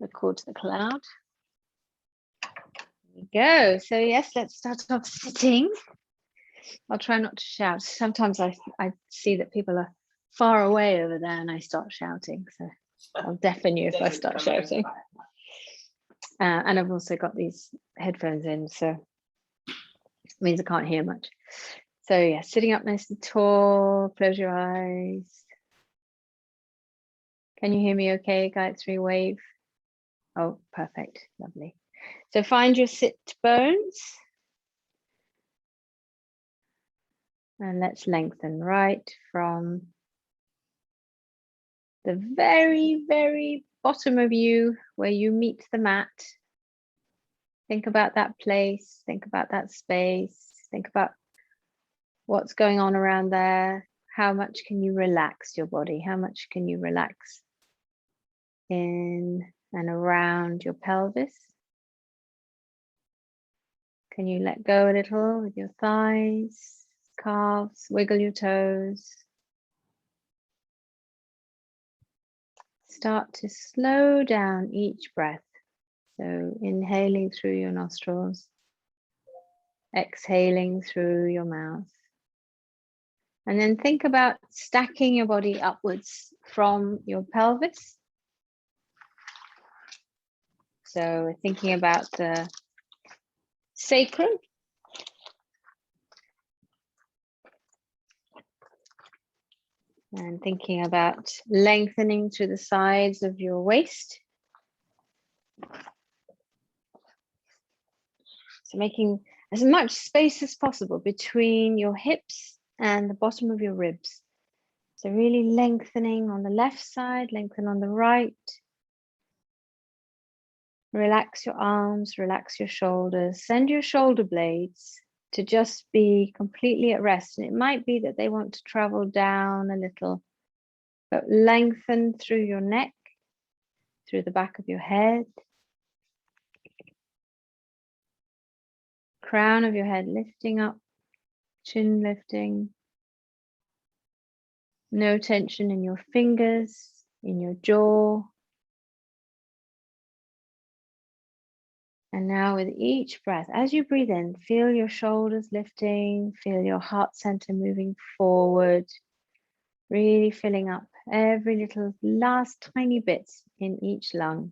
Record to the cloud. There we go. So yes, let's start off sitting. I'll try not to shout. Sometimes I see that people are far away over there and I start shouting. So I'll deafen you if I start shouting. And I've also got these headphones in, so it means I can't hear much. So yeah, sitting up nice and tall, close your eyes. Can you hear me okay, Gayatri? Wave. Oh, perfect, lovely. So find your sit bones. And let's lengthen right from the very, very bottom of you where you meet the mat. Think about that place, think about that space, think about what's going on around there. How much can you relax your body? How much can you relax in and around your pelvis? Can you let go a little with your thighs, calves, wiggle your toes? Start to slow down each breath. So inhaling through your nostrils, exhaling through your mouth. And then think about stacking your body upwards from your pelvis. So we're thinking about the sacrum. And thinking about lengthening through the sides of your waist. So making as much space as possible between your hips and the bottom of your ribs. So really lengthening on the left side, lengthen on the right. Relax your arms, relax your shoulders. Send your shoulder blades to just be completely at rest. And it might be that they want to travel down a little, but lengthen through your neck, through the back of your head. Crown of your head lifting up, chin lifting. No tension in your fingers, in your jaw. And now with each breath, as you breathe in, feel your shoulders lifting, feel your heart center moving forward, really filling up every little last tiny bit in each lung.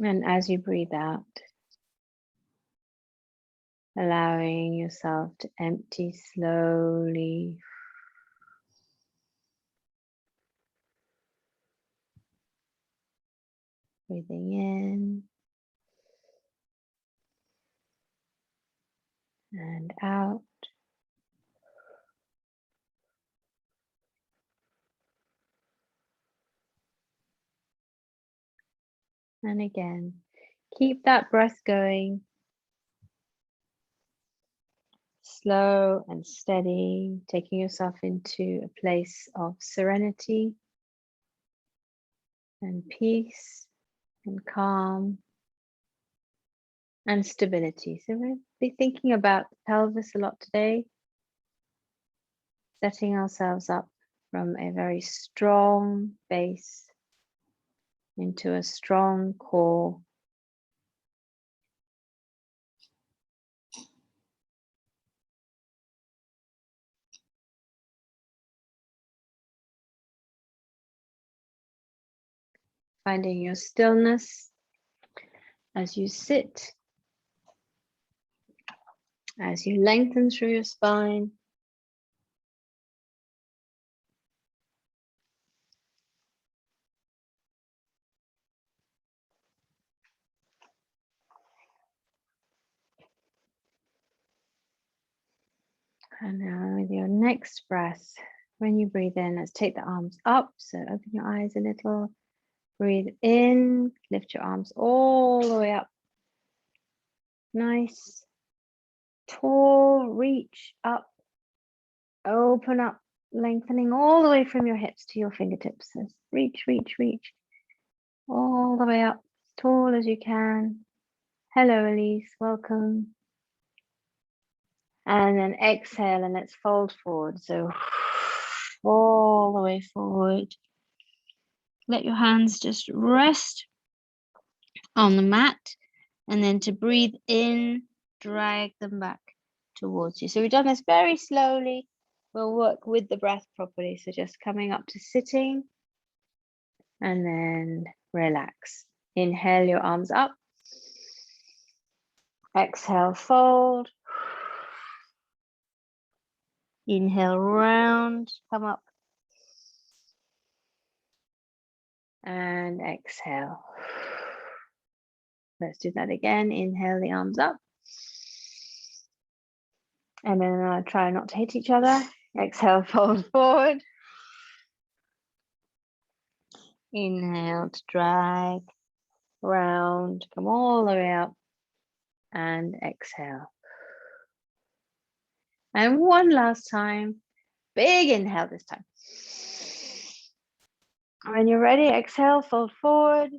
And as you breathe out, allowing yourself to empty slowly. Breathing in and out. And again, keep that breath going. Slow and steady, taking yourself into a place of serenity and peace and calm and stability. So we'll be thinking about the pelvis a lot today, setting ourselves up from a very strong base into a strong core. Finding your stillness as you sit, as you lengthen through your spine. And now with your next breath, when you breathe in, let's take the arms up. So open your eyes a little, breathe in, lift your arms all the way up. Nice, tall, reach up, open up, lengthening all the way from your hips to your fingertips. So reach, reach, reach, all the way up, as tall as you can. Hello, Elise, welcome. And then exhale and let's fold forward. So all the way forward. Let your hands just rest on the mat, and then to breathe in, drag them back towards you. So we've done this very slowly. We'll work with the breath properly. So just coming up to sitting and then relax. Inhale your arms up. Exhale, fold. Inhale, round, come up. And exhale. Let's do that again. Inhale the arms up. And then try not to hit each other. Exhale, fold forward. Inhale to drag, round, come all the way up. And exhale. And one last time. Big inhale this time. When you're ready, exhale, fold forward.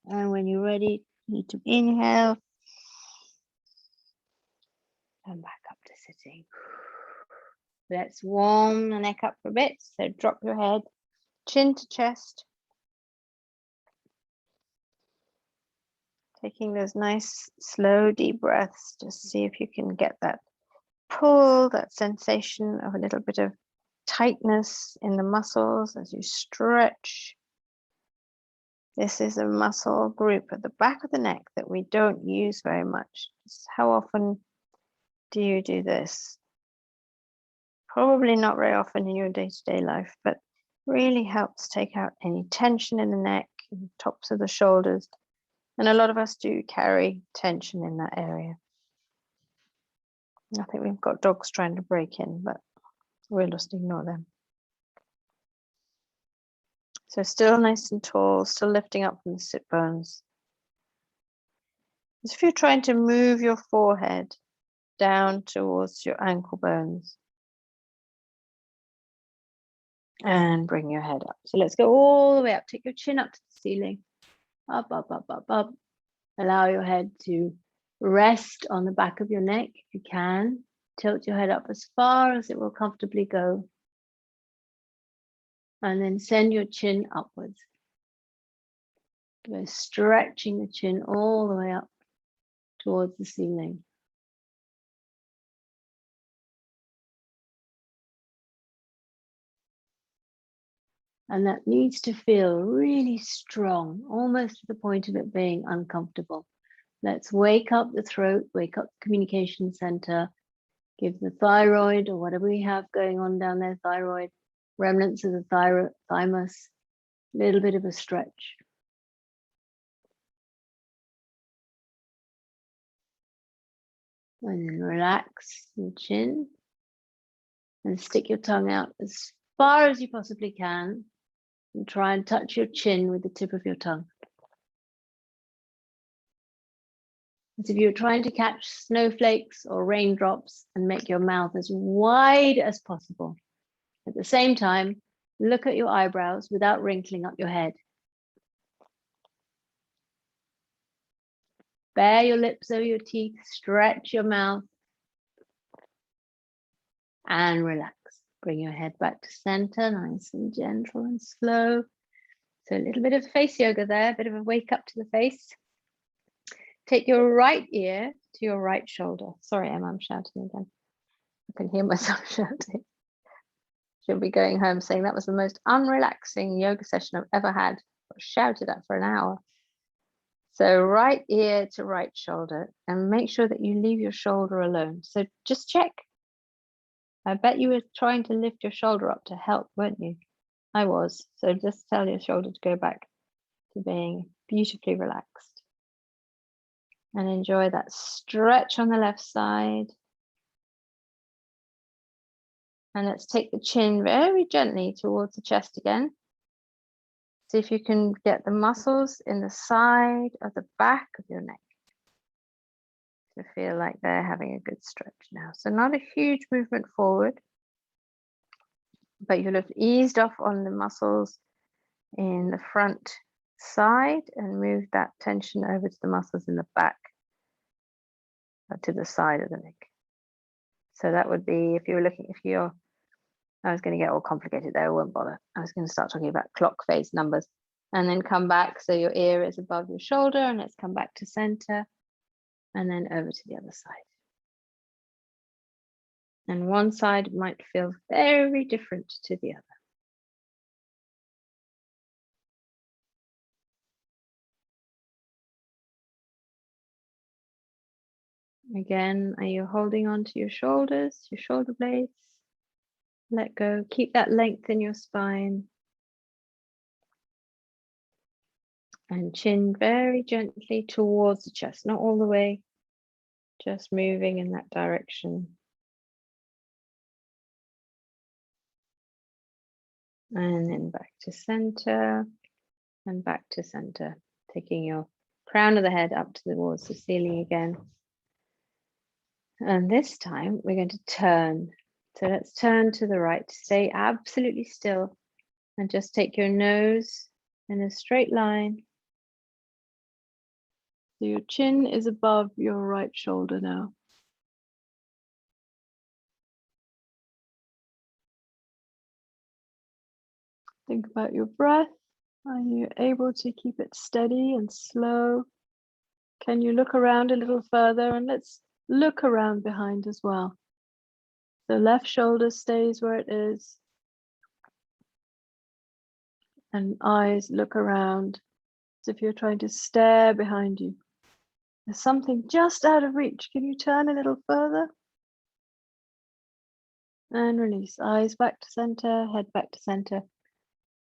And when you're ready, you need to inhale. And back up to sitting. Let's warm the neck up for a bit. So drop your head, chin to chest. Taking those nice, slow, deep breaths. Just see if you can get that pull, that sensation of a little bit of tightness in the muscles as you stretch. This is a muscle group at the back of the neck that we don't use very much. How often do you do this? Probably not very often in your day-to-day life, but really helps take out any tension in the neck, and tops of the shoulders. And a lot of us do carry tension in that area. I think we've got dogs trying to break in, but we'll just ignore them. So still nice and tall, still lifting up from the sit bones. As if you're trying to move your forehead down towards your ankle bones. And bring your head up. So let's go all the way up. Take your chin up to the ceiling. Up, up, up, up, up. Allow your head to rest on the back of your neck if you can. Tilt your head up as far as it will comfortably go. And then send your chin upwards. We're stretching the chin all the way up towards the ceiling. And that needs to feel really strong, almost to the point of it being uncomfortable. Let's wake up the throat, wake up the communication center, give the thyroid or whatever we have going on down there, thyroid, remnants of the thymus, a little bit of a stretch. And then relax the chin and stick your tongue out as far as you possibly can and try and touch your chin with the tip of your tongue. As if you're trying to catch snowflakes or raindrops and make your mouth as wide as possible. At the same time, look at your eyebrows without wrinkling up your head. Bare your lips over your teeth, stretch your mouth, and relax. Bring your head back to center, nice and gentle and slow. So a little bit of face yoga there, a bit of a wake up to the face. Take your right ear to your right shoulder. Sorry, Emma, I'm shouting again. I can hear myself shouting. She'll be going home saying that was the most unrelaxing yoga session I've ever had. I was shouted at for an hour. So right ear to right shoulder, and make sure that you leave your shoulder alone. So just check. I bet you were trying to lift your shoulder up to help, weren't you? I was. So just tell your shoulder to go back to being beautifully relaxed. And enjoy that stretch on the left side. And let's take the chin very gently towards the chest again. See if you can get the muscles in the side of the back of your neck to feel like they're having a good stretch now. So not a huge movement forward, but you'll have eased off on the muscles in the front side and moved that tension over to the muscles in the back, to the side of the neck. So that would be, if you're I was going to get all complicated there, I won't bother. I was going to start talking about clock face numbers and then come back. So your ear is above your shoulder, and let's come back to center and then over to the other side. And one side might feel very different to the other. Again, are you holding on to your shoulders, your shoulder blades? Let go. Keep that length in your spine. And chin very gently towards the chest, not all the way, just moving in that direction. And then back to center and back to center, taking your crown of the head up towards the ceiling again. And this time we're going to turn. So let's turn to the right. Stay absolutely still and just take your nose in a straight line. So your chin is above your right shoulder now. Think about your breath. Are you able to keep it steady and slow? Can you look around a little further? And let's look around behind as well. The left shoulder stays where it is. And eyes look around as if you're trying to stare behind you. There's something just out of reach. Can you turn a little further? And release. Eyes back to center, head back to center.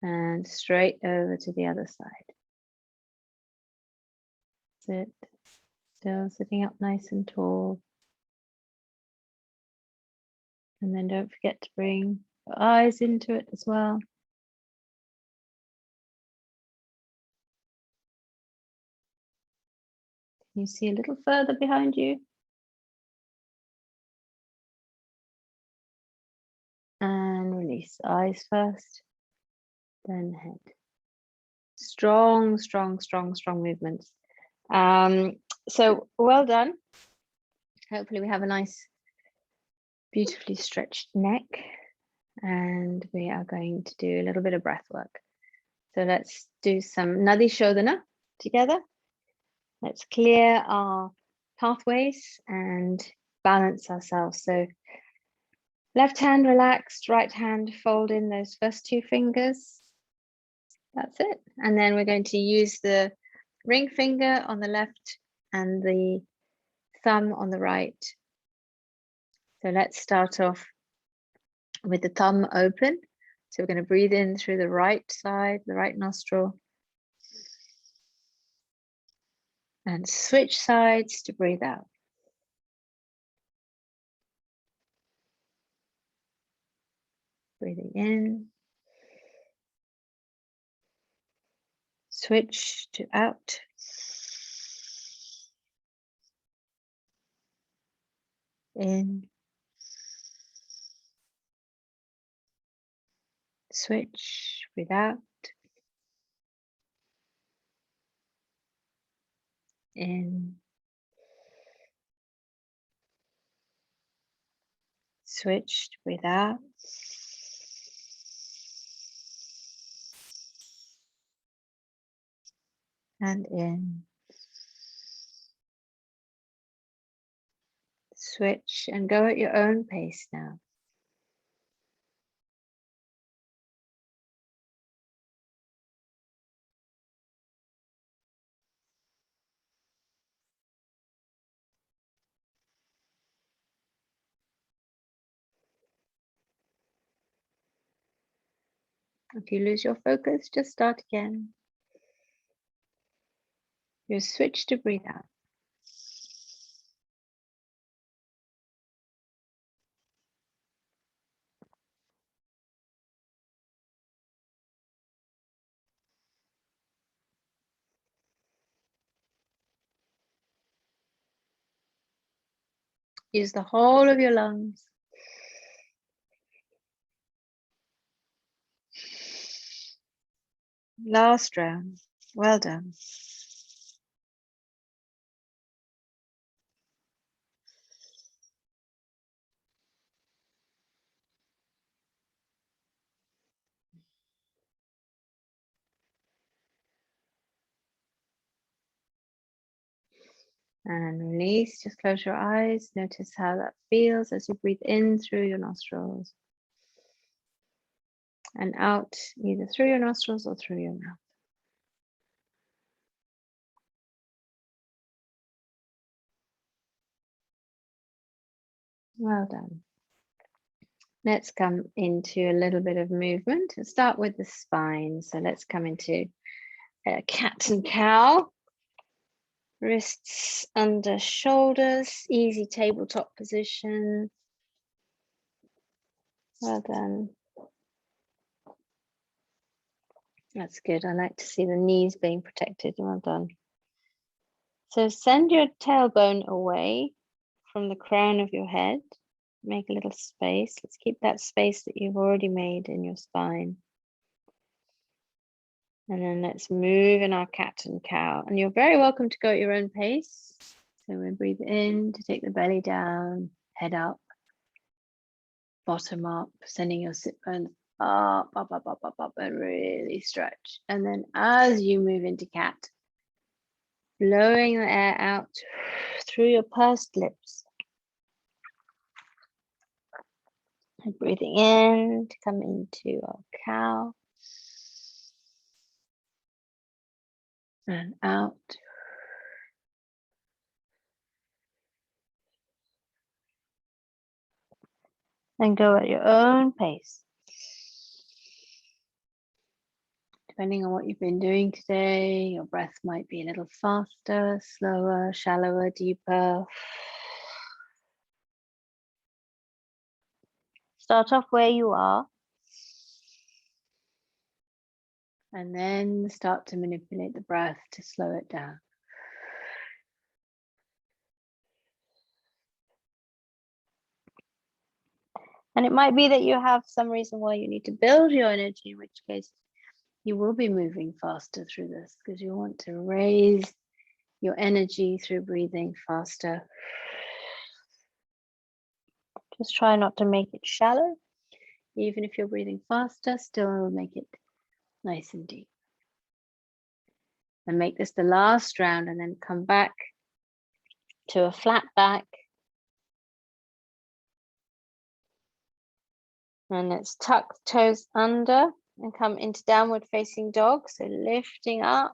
And straight over to the other side. Sit. Still sitting up nice and tall. And then don't forget to bring your eyes into it as well. Can you see a little further behind you? And release. Eyes first, then head. Strong, strong, strong, strong movements. So well done. Hopefully we have a nice, beautifully stretched neck. And we are going to do a little bit of breath work. So let's do some Nadi Shodhana together. Let's clear our pathways and balance ourselves. So left hand relaxed, right hand fold in those first two fingers. That's it. And then we're going to use the ring finger on the left and the thumb on the right. So let's start off with the thumb open. So we're going to breathe in through the right side, the right nostril. And switch sides to breathe out. Breathing in. Switch to out. In. Switch, breathe out. In. Switch, breathe out. And in. Switch and go at your own pace now. If you lose your focus, just start again. You switch to breathe out. Use the whole of your lungs. Last round. Well done. And release, just close your eyes. Notice how that feels as you breathe in through your nostrils. And out either through your nostrils or through your mouth. Well done. Let's come into a little bit of movement and start with the spine. So let's come into a cat and cow. Wrists under shoulders, easy tabletop position. Well done. That's good. I like to see the knees being protected. Well done. So send your tailbone away from the crown of your head. Make a little space. Let's keep that space that you've already made in your spine. And then let's move in our cat and cow. And you're very welcome to go at your own pace. So we breathe in to take the belly down, head up, bottom up, sending your sit bones up, and really stretch. And then as you move into cat, blowing the air out through your pursed lips. And breathing in to come into our cow. And out. And go at your own pace. Depending on what you've been doing today, your breath might be a little faster, slower, shallower, deeper. Start off where you are. And then start to manipulate the breath to slow it down. And it might be that you have some reason why you need to build your energy, in which case you will be moving faster through this because you want to raise your energy through breathing faster. Just try not to make it shallow. Even if you're breathing faster, still make it nice and deep. And make this the last round and then come back to a flat back. And let's tuck the toes under and come into downward facing dog. So lifting up,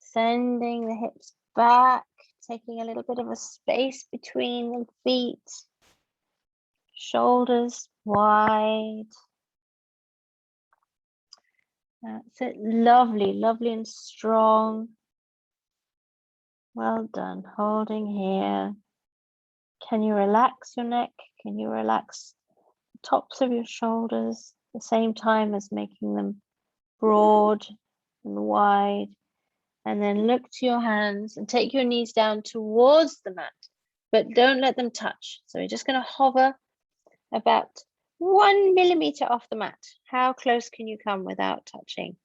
sending the hips back, taking a little bit of a space between the feet, shoulders wide. That's it. Lovely, lovely and strong. Well done. Holding here. Can you relax your neck? Can you relax the tops of your shoulders at the same time as making them broad and wide? And then look to your hands and take your knees down towards the mat, but don't let them touch. So we're just going to hover about 1 millimeter off the mat. How close can you come without touching?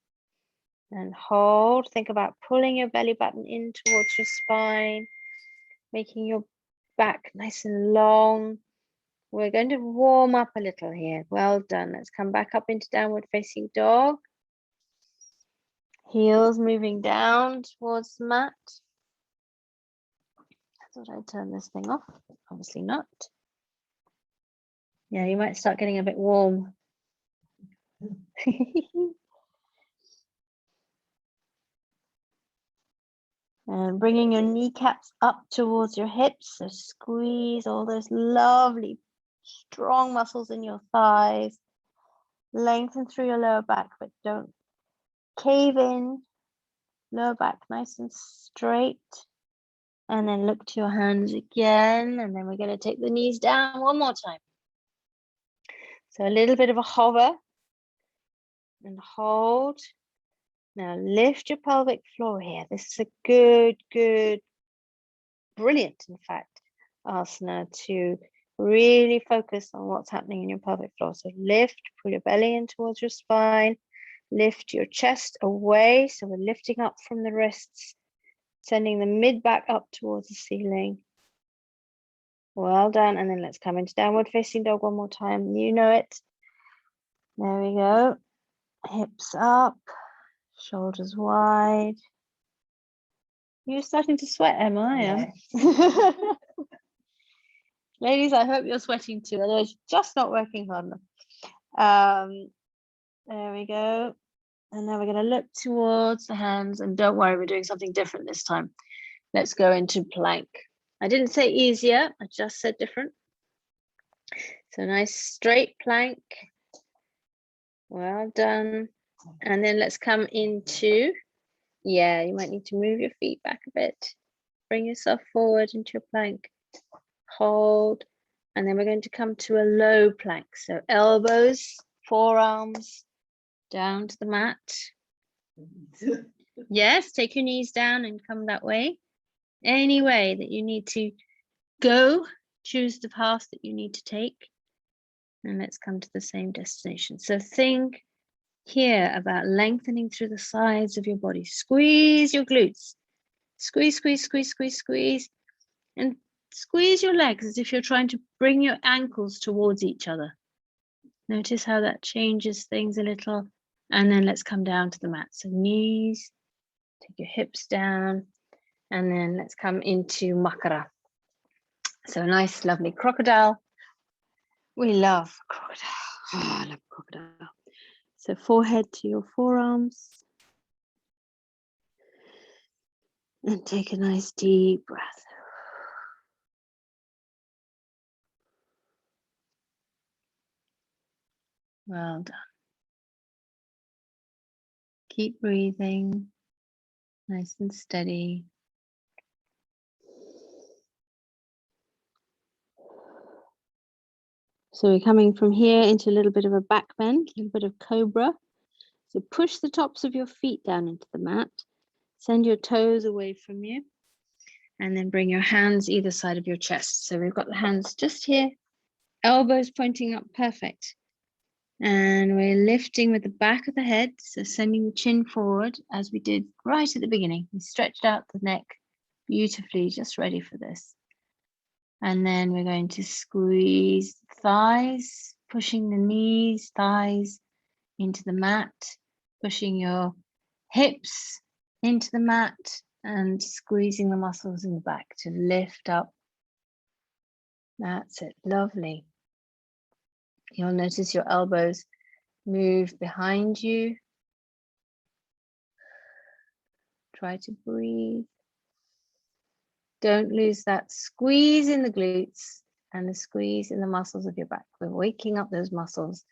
And hold. Think about pulling your belly button in towards your spine, making your back nice and long. We're going to warm up a little here. Well done. Let's come back up into downward facing dog. Heels moving down towards the mat. I thought I'd turn this thing off. Obviously not. Yeah, you might start getting a bit warm. And bringing your kneecaps up towards your hips. So squeeze all those lovely, strong muscles in your thighs. Lengthen through your lower back, but don't cave in. Lower back nice and straight. And then look to your hands again. And then we're going to take the knees down one more time. So a little bit of a hover. And hold. Now lift your pelvic floor here. This is a good, brilliant, in fact, asana to really focus on what's happening in your pelvic floor. So lift, pull your belly in towards your spine, lift your chest away. So we're lifting up from the wrists, sending the mid back up towards the ceiling. Well done. And then let's come into downward facing dog one more time. You know it. There we go. Hips up. Shoulders wide. You're starting to sweat, Emma. I am. Ladies, I hope you're sweating too, otherwise you're just not working hard enough. There we go. And now we're going to look towards the hands, and don't worry, we're doing something different this time. Let's go into plank. I didn't say easier, I just said different. So nice straight plank. Well done. And then let's come into, you might need to move your feet back a bit. Bring yourself forward into your plank. Hold. And then we're going to come to a low plank. So elbows, forearms down to the mat. Yes, take your knees down and come that way. Any way that you need to go, choose the path that you need to take. And let's come to the same destination. So think here about lengthening through the sides of your body. Squeeze your glutes. Squeeze, squeeze, squeeze, squeeze, squeeze. And squeeze your legs as if you're trying to bring your ankles towards each other. Notice how that changes things a little. And then let's come down to the mat. So knees, take your hips down. And then let's come into makara. So nice, lovely crocodile. We love crocodile. Oh, I love crocodile. So forehead to your forearms. And take a nice deep breath. Well done. Keep breathing, nice and steady. So we're coming from here into a little bit of a back bend, a little bit of cobra. So push the tops of your feet down into the mat. Send your toes away from you. And then bring your hands either side of your chest. So we've got the hands just here, elbows pointing up, perfect. And we're lifting with the back of the head, so sending the chin forward as we did right at the beginning. We stretched out the neck beautifully, just ready for this. And then we're going to squeeze the thighs, pushing the knees, thighs into the mat, pushing your hips into the mat and squeezing the muscles in the back to lift up. That's it, lovely. You'll notice your elbows move behind you. Try to breathe. Don't lose that squeeze in the glutes and the squeeze in the muscles of your back. We're waking up those muscles.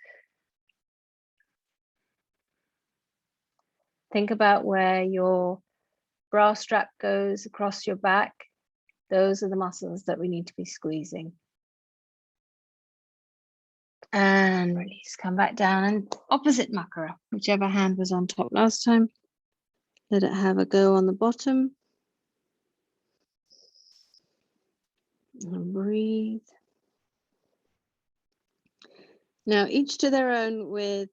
Think about where your bra strap goes across your back. Those are the muscles that we need to be squeezing. And release, come back down and opposite makara, whichever hand was on top last time. Let it have a go on the bottom. And breathe. Now, each to their own with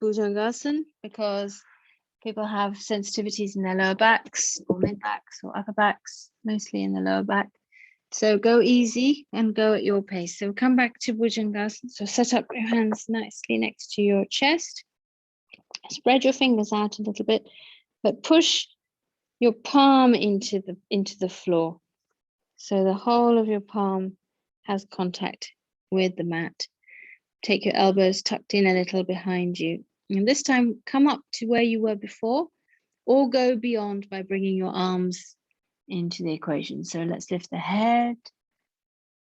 Bhujangasana, because people have sensitivities in their lower backs or mid backs or upper backs, mostly in the lower back. So go easy and go at your pace. So come back to Bhujangasana. So set up your hands nicely next to your chest. Spread your fingers out a little bit, but push your palm into the floor. So the whole of your palm has contact with the mat. Take your elbows tucked in a little behind you. And this time, come up to where you were before, or go beyond by bringing your arms into the equation. So let's lift the head,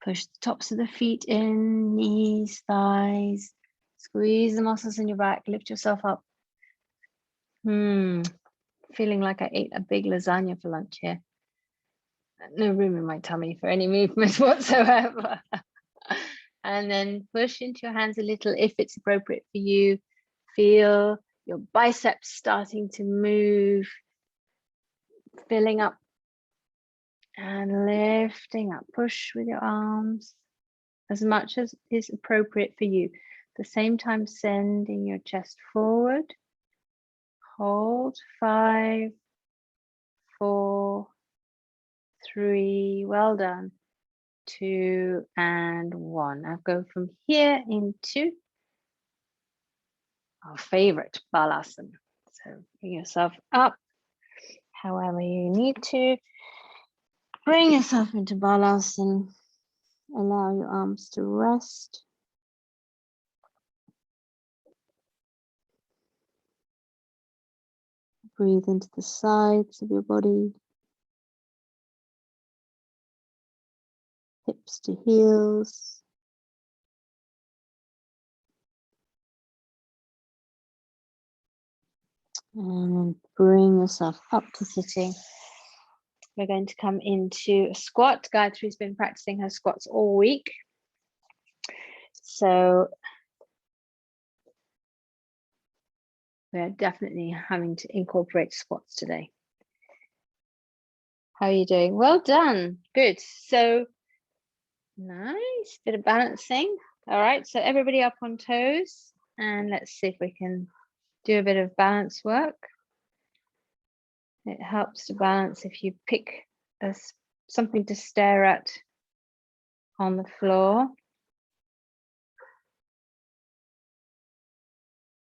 push the tops of the feet in, knees, thighs, squeeze the muscles in your back, lift yourself up. Feeling like I ate a big lasagna for lunch here. No room in my tummy for any movement whatsoever. And then push into your hands a little if it's appropriate for you. Feel your biceps starting to move, filling up and lifting up. Push with your arms as much as is appropriate for you. At the same time, sending your chest forward. Hold 5, 4, 3, well done. 2 and 1. I'll go from here into our favorite Balasana. So bring yourself up, however you need to. Bring yourself into Balasana. Allow your arms to rest. Breathe into the sides of your body. Hips to heels. And then bring yourself up to sitting. We're going to come into a squat. Gayatri's been practicing her squats all week. So we're definitely having to incorporate squats today. How are you doing? Well done. Good. So nice. Bit of balancing. All right. So everybody up on toes. And let's see if we can do a bit of balance work. It helps to balance if you pick something to stare at on the floor.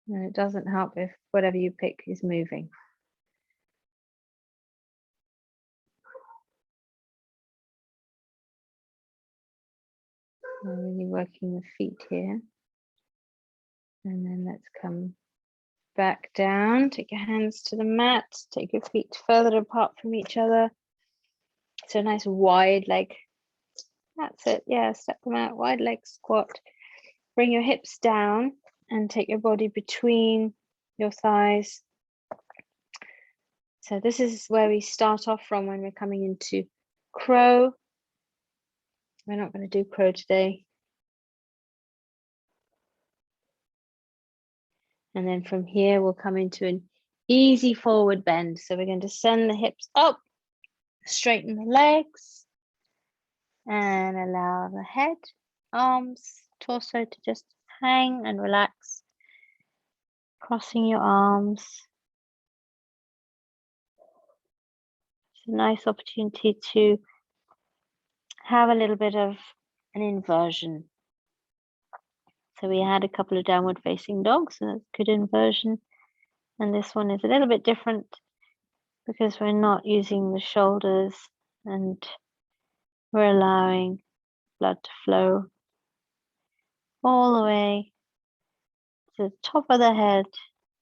And it doesn't help if whatever you pick is moving. I'm really working the feet here. And then let's come back down. Take your hands to the mat. Take your feet further apart from each other. So a nice wide leg. That's it. Yeah, step them out. Wide leg squat. Bring your hips down and take your body between your thighs. So this is where we start off from when we're coming into crow. We're not going to do crow today. And then from here, we'll come into an easy forward bend. So we're going to send the hips up, straighten the legs, and allow the head, arms, torso to just hang and relax. Crossing your arms. It's a nice opportunity to have a little bit of an inversion. So we had a couple of downward facing dogs, so that's good inversion. And this one is a little bit different because we're not using the shoulders and we're allowing blood to flow all the way to the top of the head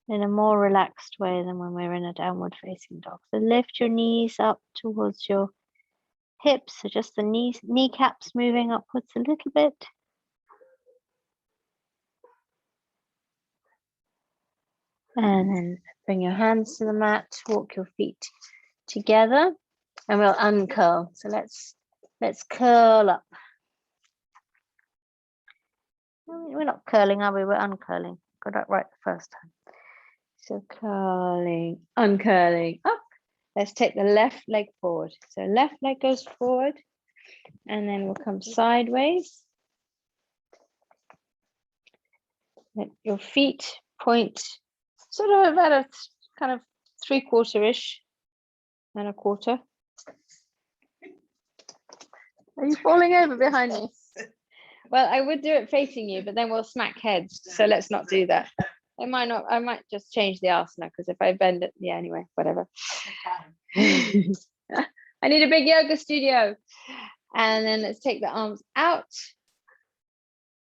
in a more relaxed way than when we're in a downward facing dog. So lift your knees up towards your hips, so just the kneecaps moving upwards a little bit. And then bring your hands to the mat, walk your feet together, and we'll uncurl. So let's curl up. We're not curling, are we? We're uncurling. Got that right the first time. So curling, uncurling, up. Let's take the left leg forward. So left leg goes forward, and then we'll come sideways. Let your feet point sort of about a kind of 3/4-ish and a quarter. Are you falling over behind me? Well, I would do it facing you, but then we'll smack heads. So let's not do that. I might just change the asana, because if I bend it, yeah, anyway, whatever. I need a big yoga studio. And then let's take the arms out.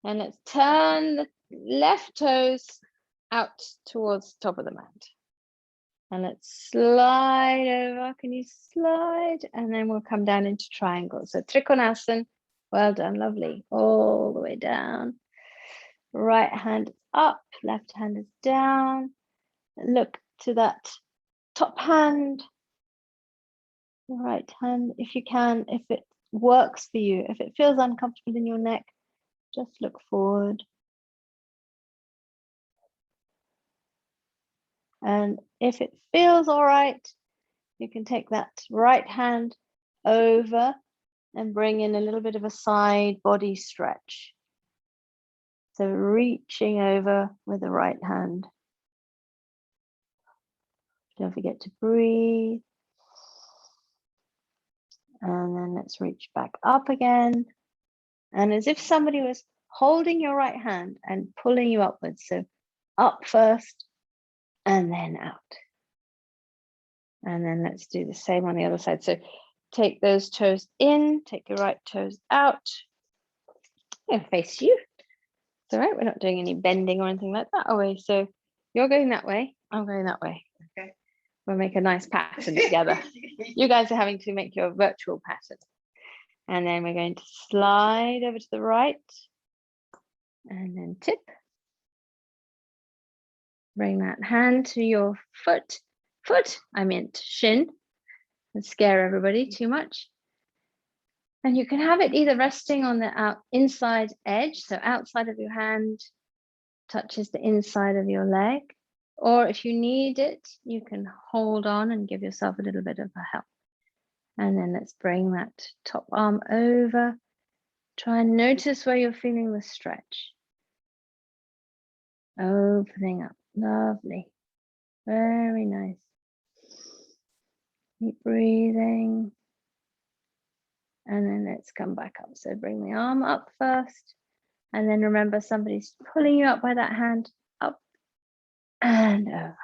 And let's turn the left toes out towards the top of the mat. And let's slide over. Can you slide? And then we'll come down into triangle. So Trikonasana. Well done, lovely. All the way down. Right hand up, left hand is down. Look to that top hand. Right hand, if you can, if it works for you. If it feels uncomfortable in your neck, just look forward. And if it feels all right, you can take that right hand over and bring in a little bit of a side body stretch. So reaching over with the right hand. Don't forget to breathe. And then let's reach back up again. And as if somebody was holding your right hand and pulling you upwards. So up first and then out. And then let's do the same on the other side. So take those toes in, take your right toes out. I'm gonna face you. It's all right, we're not doing any bending or anything like that, are we? So you're going that way, I'm going that way. Okay. We'll make a nice pattern together. You guys are having to make your virtual pattern. And then we're going to slide over to the right and then tip. Bring that hand to your foot, I meant shin, and scare everybody too much. And you can have it either resting on the inside edge, so outside of your hand touches the inside of your leg, or if you need it, you can hold on and give yourself a little bit of a help. And then let's bring that top arm over. Try and notice where you're feeling the stretch. Opening up, lovely, very nice. Keep breathing. And then let's come back up. So bring the arm up first. And then remember somebody's pulling you up by that hand, up and over.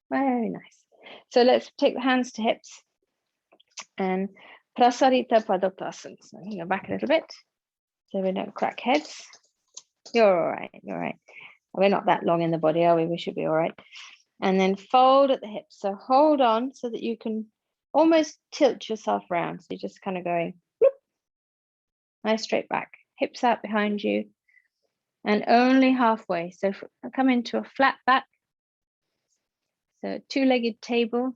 Very nice. So let's take the hands to hips and Prasarita Padottanasana. So I'm going to go back a little bit so we don't crack heads. You're all right, you're all right. We're not that long in the body, are we? We should be all right. And then fold at the hips. So hold on so that you can almost tilt yourself around. So you're just kind of going, whoop, nice straight back, hips out behind you, and only halfway. So come into a flat back. So two-legged table.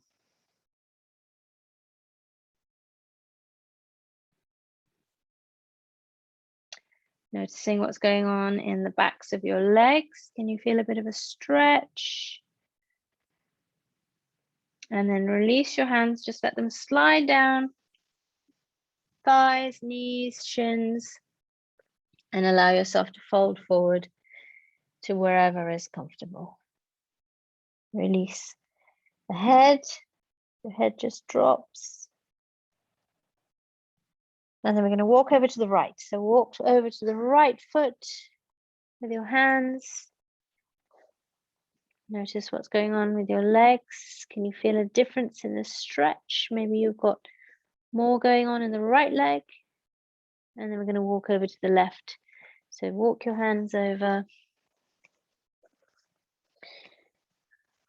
Noticing what's going on in the backs of your legs. Can you feel a bit of a stretch? And then release your hands, just let them slide down. Thighs, knees, shins, and allow yourself to fold forward to wherever is comfortable. Release the head just drops. And then we're going to walk over to the right. So walk over to the right foot with your hands. Notice what's going on with your legs. Can you feel a difference in the stretch? Maybe you've got more going on in the right leg. And then we're going to walk over to the left. So walk your hands over.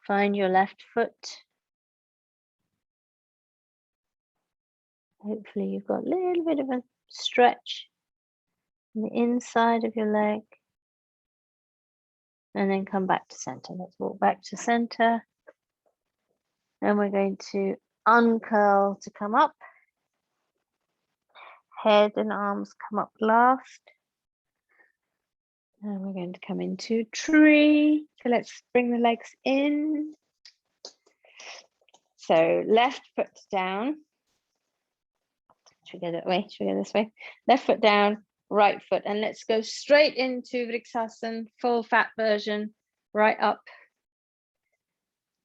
Find your left foot. Hopefully you've got a little bit of a stretch on the inside of your leg. And then come back to center. Let's walk back to center. And we're going to uncurl to come up. Head and arms come up last. And we're going to come into tree. So let's bring the legs in. So left foot down. Should we go that way? Should we go this way? Left foot down, right foot. And let's go straight into Vrikshasana, full fat version, right up.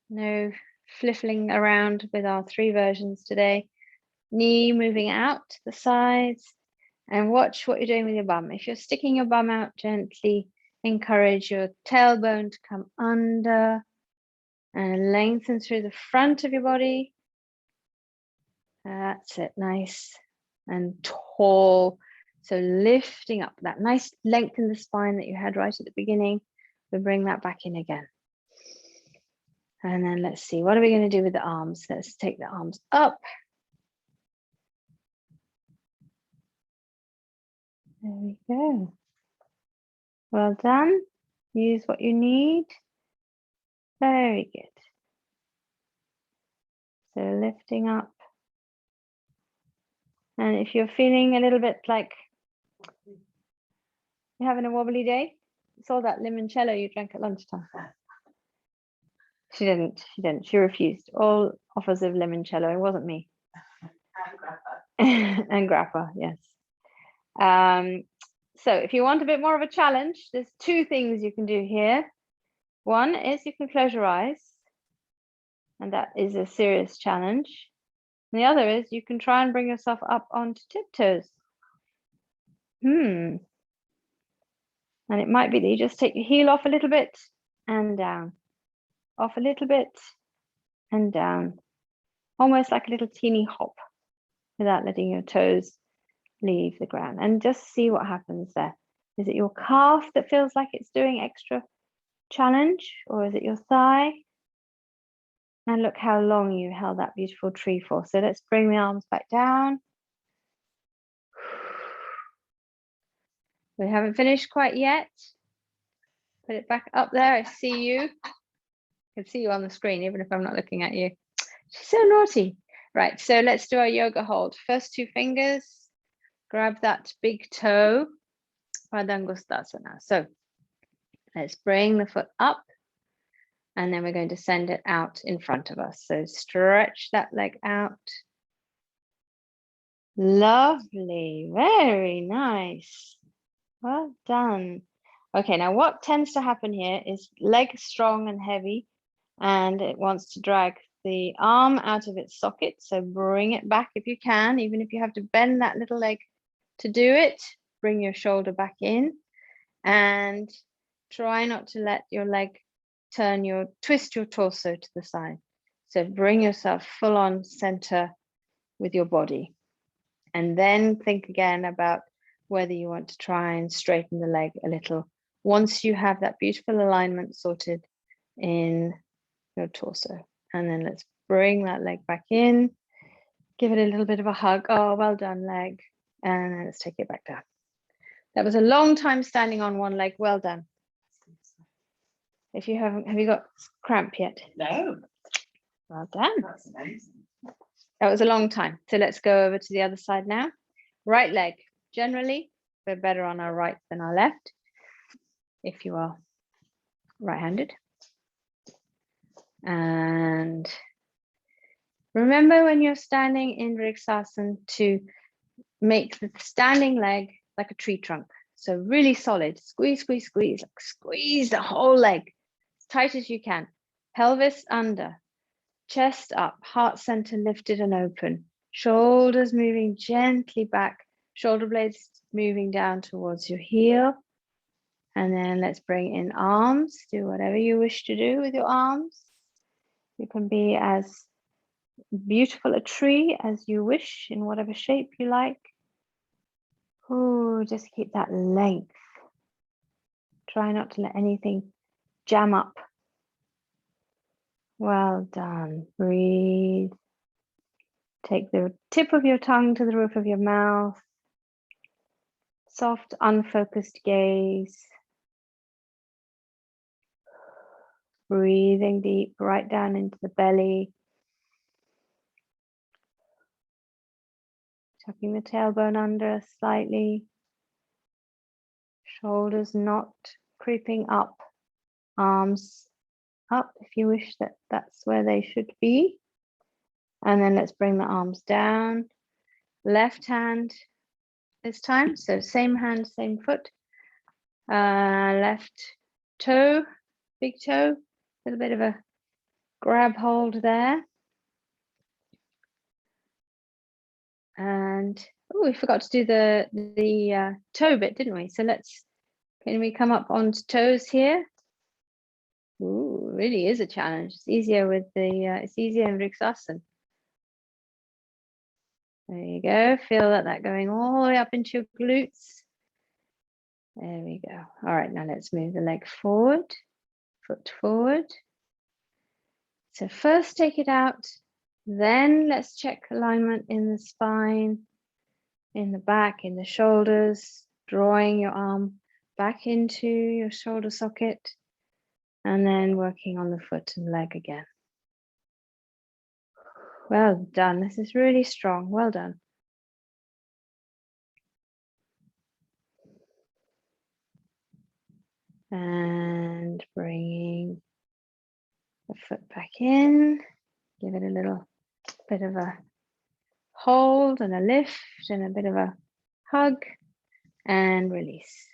No fliffling around with our 3 versions today. Knee moving out to the sides. And watch what you're doing with your bum. If you're sticking your bum out, gently encourage your tailbone to come under and lengthen through the front of your body. That's it, nice and tall. So lifting up that nice length in the spine that you had right at the beginning. We bring that back in again. And then let's see, what are we going to do with the arms? Let's take the arms up. There we go. Well done. Use what you need. Very good. So lifting up. And if you're feeling a little bit like you're having a wobbly day, saw that limoncello you drank at lunchtime. She didn't. She refused. All offers of limoncello. It wasn't me. And grappa, yes. So if you want a bit more of a challenge, there's 2 things you can do here. One is you can close your eyes, and that is a serious challenge. And the other is you can try and bring yourself up onto tiptoes. And it might be that you just take your heel off a little bit and down, off a little bit and down. almost like a little teeny hop without letting your toes leave the ground, and just see what happens there. Is it your calf that feels like it's doing extra challenge, or is it your thigh? And look how long you held that beautiful tree for. So let's bring the arms back down. We haven't finished quite yet. Put it back up there. I see you. I can see you on the screen, even if I'm not looking at you. She's so naughty. Right, so let's do our yoga hold. First 2 fingers, grab that big toe, Padangusthasana. So let's bring the foot up, and then we're going to send it out in front of us. So stretch that leg out. Lovely, very nice. Well done. Okay, now what tends to happen here is leg strong and heavy, and it wants to drag the arm out of its socket. So bring it back if you can, even if you have to bend that little leg to do it. Bring your shoulder back in, and try not to let your leg twist your torso to the side. So bring yourself full on center with your body, and then think again about whether you want to try and straighten the leg a little once you have that beautiful alignment sorted in your torso. And then let's bring that leg back in, give it a little bit of a hug. Oh, well done, leg. And then let's take it back down. That was a long time standing on one leg. Well done. If you have you got cramp yet? No. Well done. That's amazing. That was a long time. So let's go over to the other side now. Right leg. Generally, we're better on our right than our left, if you are right-handed. And remember, when you're standing in Vriksasana, to make the standing leg like a tree trunk. So really solid. Squeeze, squeeze, squeeze. Like squeeze the whole leg as tight as you can. Pelvis under. Chest up. Heart center lifted and open. Shoulders moving gently back. Shoulder blades moving down towards your heel. And then let's bring in arms. Do whatever you wish to do with your arms. You can be as beautiful a tree as you wish, in whatever shape you like. Oh, just keep that length. Try not to let anything jam up. Well done. Breathe. Take the tip of your tongue to the roof of your mouth. Soft, unfocused gaze. Breathing deep right down into the belly. Tucking the tailbone under slightly. Shoulders not creeping up. Arms up if you wish that that's where they should be. And then let's bring the arms down. Left hand this time. So same hand, same foot. Left toe, big toe. A little bit of a grab hold there. And oh, we forgot to do the toe bit, didn't we? So can we come up onto toes here? Ooh, really is a challenge. It's easier with it's easier in Vriksasana. There you go. Feel that going all the way up into your glutes. There we go. All right, now let's move the leg forward, foot forward. So first take it out, then let's check alignment in the spine, in the back, in the shoulders, drawing your arm back into your shoulder socket, and then working on the foot and leg again. Well done. This is really strong. Well done. And bringing the foot back in. Give it a little bit of a hold and a lift and a bit of a hug and release.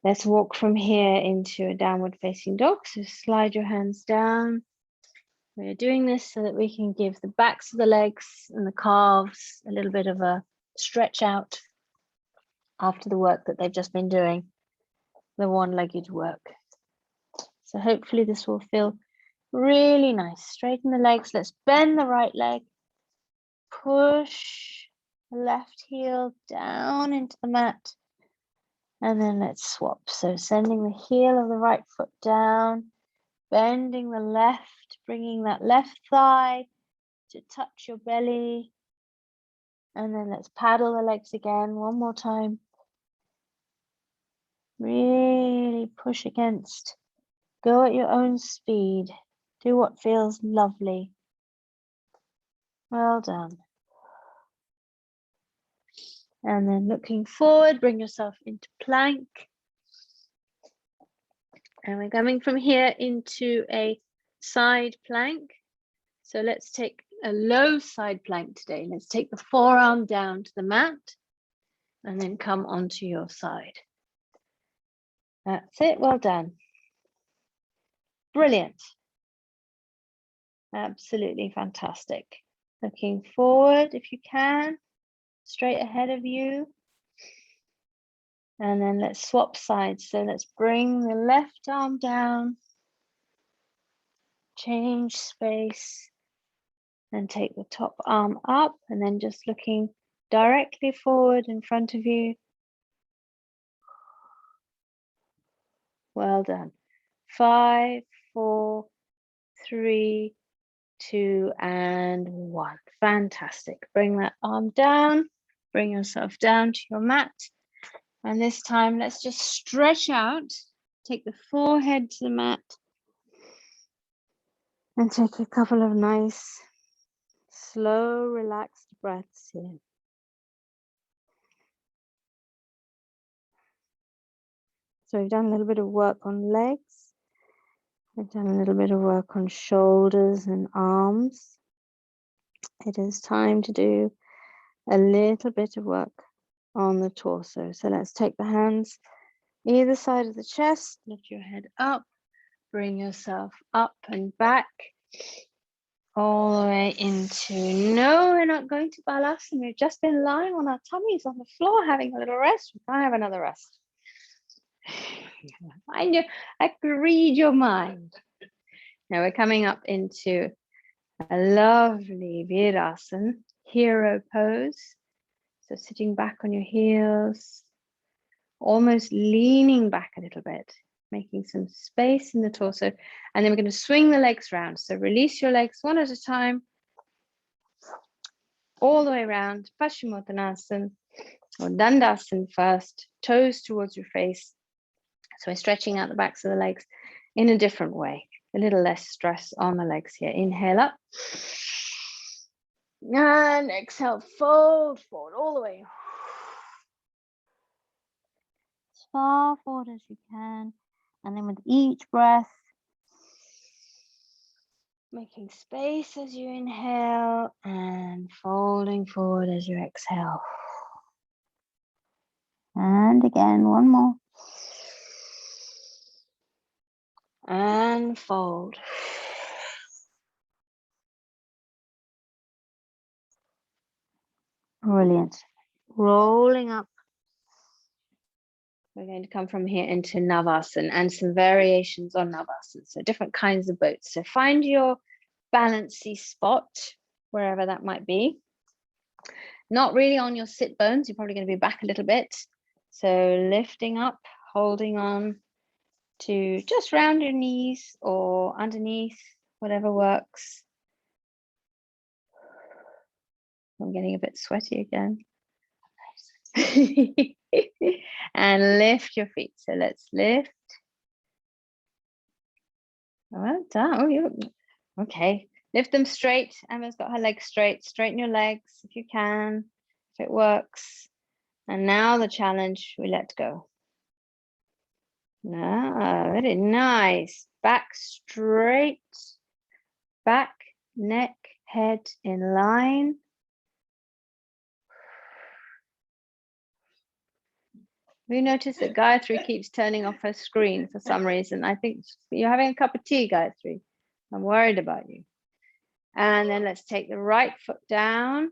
Let's walk from here into a downward facing dog. So slide your hands down. We're doing this so that we can give the backs of the legs and the calves a little bit of a stretch out after the work that they've just been doing, the one-legged work. So hopefully this will feel Really nice. Straighten the legs. Let's bend the right leg. Push the left heel down into the mat. And then let's swap. So sending the heel of the right foot down, bending the left, bringing that left thigh to touch your belly. And then let's paddle the legs again one more time. Really push against. Go at your own speed. Do what feels lovely. Well done. And then looking forward, bring yourself into plank. And we're coming from here into a side plank. So let's take a low side plank today. Let's take the forearm down to the mat and then come onto your side. That's it. Well done. Brilliant. Absolutely fantastic. Looking forward if you can, straight ahead of you. And then let's swap sides. So let's bring the left arm down, change space, and take the top arm up, and then just looking directly forward in front of you. Well done. 5, 4, 3, 2, and 1. Fantastic. Bring that arm down, bring yourself down to your mat. And this time, let's just stretch out. Take the forehead to the mat. And take a couple of nice, slow, relaxed breaths here. So we've done a little bit of work on legs. We've done a little bit of work on shoulders and arms. It is time to do a little bit of work on the torso. So let's take the hands either side of the chest, lift your head up, bring yourself up and back, all the way into, no, we're not going to Balasana. We've just been lying on our tummies on the floor, having a little rest. We can't have another rest. I knew, I could read your mind. Now we're coming up into a lovely Virasana, hero pose. So sitting back on your heels, almost leaning back a little bit, making some space in the torso. And then we're going to swing the legs round. So release your legs one at a time, all the way around, Paschimottanasana or Dandasana first, toes towards your face. So we're stretching out the backs of the legs in a different way, a little less stress on the legs here. Inhale up. And exhale, fold forward all the way. As far forward as you can. And then with each breath, making space as you inhale and folding forward as you exhale. And again, one more. And fold. Brilliant. Rolling up. We're going to come from here into Navasana and some variations on Navasana. So different kinds of boats. So find your balancy spot, wherever that might be. Not really on your sit bones. You're probably going to be back a little bit. So lifting up, holding on to just round your knees or underneath, whatever works. I'm getting a bit sweaty again. And lift your feet. So let's lift. Well done. Oh, you okay. Lift them straight. Emma's got her legs straight. Straighten your legs if you can, if it works. And now the challenge, we let go. No, very nice. Back straight. Back, neck, head in line. We notice that Gayatri keeps turning off her screen for some reason. I think you're having a cup of tea, Gayatri. I'm worried about you. And then let's take the right foot down.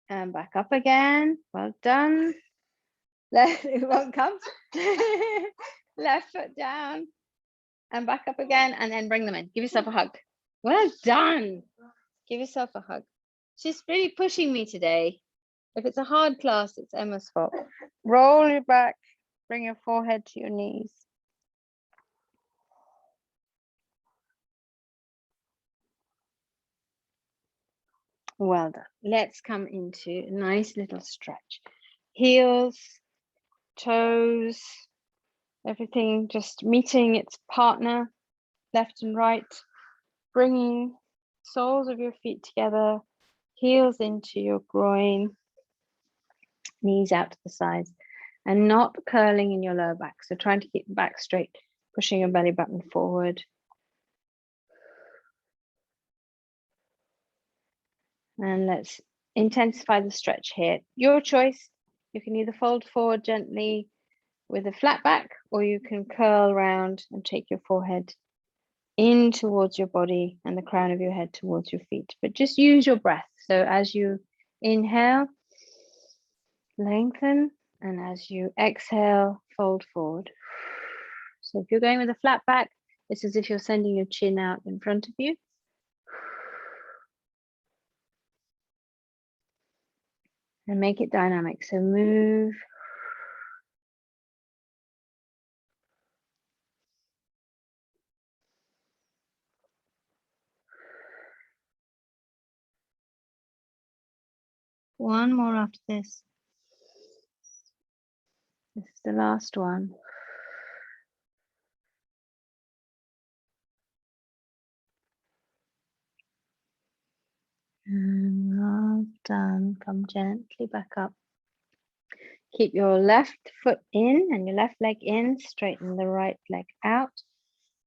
And back up again. Well done. Left, it won't come. Left foot down. and back up again, and then bring them in. Give yourself a hug. Well done. Give yourself a hug. She's really pushing me today. If it's a hard class, it's Emma's fault. Roll your back, bring your forehead to your knees. Well done. Let's come into a nice little stretch. Heels, toes, everything just meeting its partner, left and right, bringing soles of your feet together, heels into your groin, knees out to the sides, and not curling in your lower back. So trying to keep the back straight, pushing your belly button forward. And let's intensify the stretch here. Your choice. You can either fold forward gently with a flat back, or you can curl around and take your forehead in towards your body and the crown of your head towards your feet. But just use your breath. So as you inhale, lengthen, and as you exhale, fold forward. So if you're going with a flat back, it's as if you're sending your chin out in front of you. And make it dynamic. So move. One more after this. This is the last one. And well done. Come gently back up. Keep your left foot in and your left leg in. Straighten the right leg out.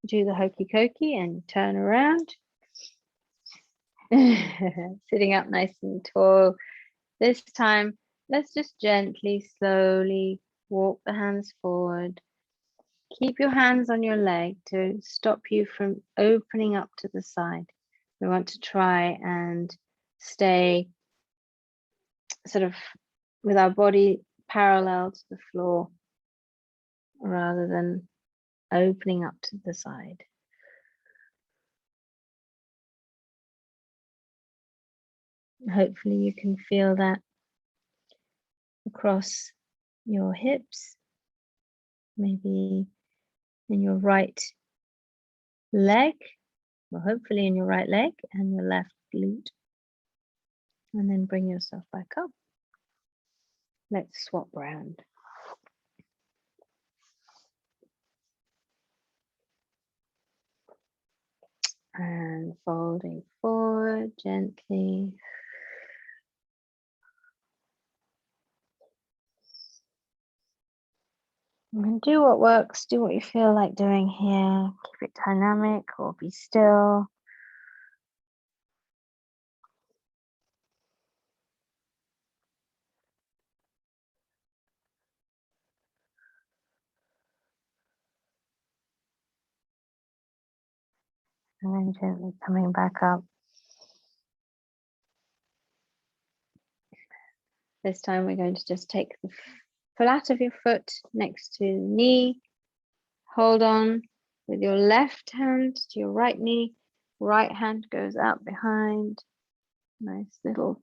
Do the hokey cokey and turn around. Sitting up nice and tall. This time, let's just gently, slowly walk the hands forward. Keep your hands on your leg to stop you from opening up to the side. We want to try and stay sort of with our body parallel to the floor rather than opening up to the side. Hopefully you can feel that across your hips, maybe in your right leg, or hopefully in your right leg and your left glute. And then bring yourself back up. Let's swap round. And folding forward gently. And do what works, do what you feel like doing here. Keep it dynamic or be still. And then gently coming back up. This time we're going to just take the flat of your foot next to the knee. Hold on with your left hand to your right knee. Right hand goes out behind. Nice little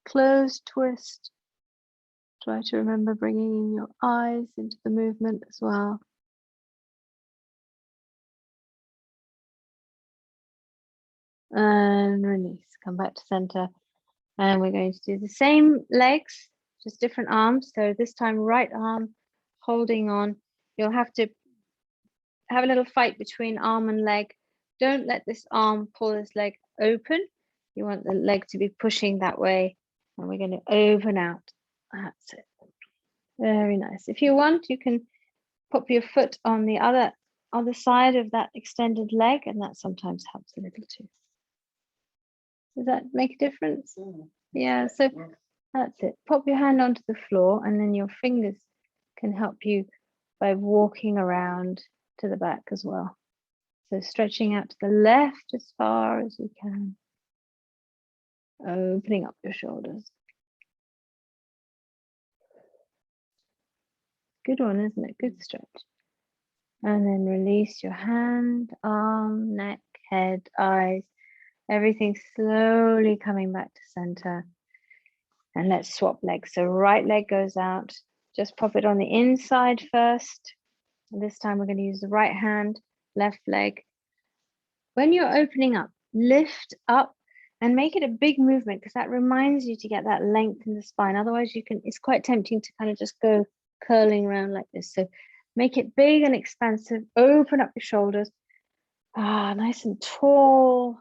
closed twist. Try to remember bringing in your eyes into the movement as well. And release. Come back to center. And we're going to do the same legs, just different arms. So this time, right arm holding on. You'll have to have a little fight between arm and leg. Don't let this arm pull this leg open. You want the leg to be pushing that way. And we're going to open out. That's it. Very nice. If you want, you can pop your foot on the other side of that extended leg, and that sometimes helps a little too. Does that make a difference? Yeah, so that's it. Pop your hand onto the floor, and then your fingers can help you by walking around to the back as well. So stretching out to the left as far as you can. Opening up your shoulders. Good one, isn't it? Good stretch. And then release your hand, arm, neck, head, eyes, everything slowly coming back to center. And let's swap legs. So right leg goes out. Just pop it on the inside first. And this time we're going to use the right hand, left leg. When you're opening up, lift up and make it a big movement, because that reminds you to get that length in the spine. Otherwise it's quite tempting to kind of just go curling around like this. So make it big and expansive. Open up your shoulders. Nice and tall.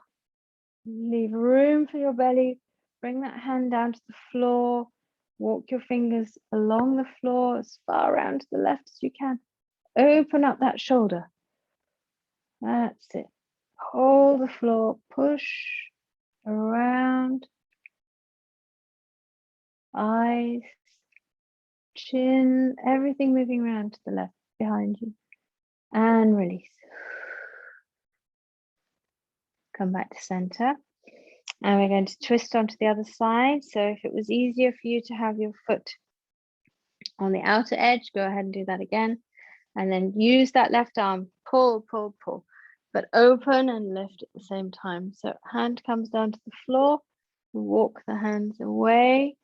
Leave room for your belly. Bring that hand down to the floor. Walk your fingers along the floor as far around to the left as you can. Open up that shoulder. That's it. Hold the floor. Push around. Eyes, chin, everything moving around to the left behind you. And release. Come back to center. And we're going to twist onto the other side. So if it was easier for you to have your foot on the outer edge, go ahead and do that again. And then use that left arm, pull, pull, pull, but open and lift at the same time. So hand comes down to the floor, walk the hands away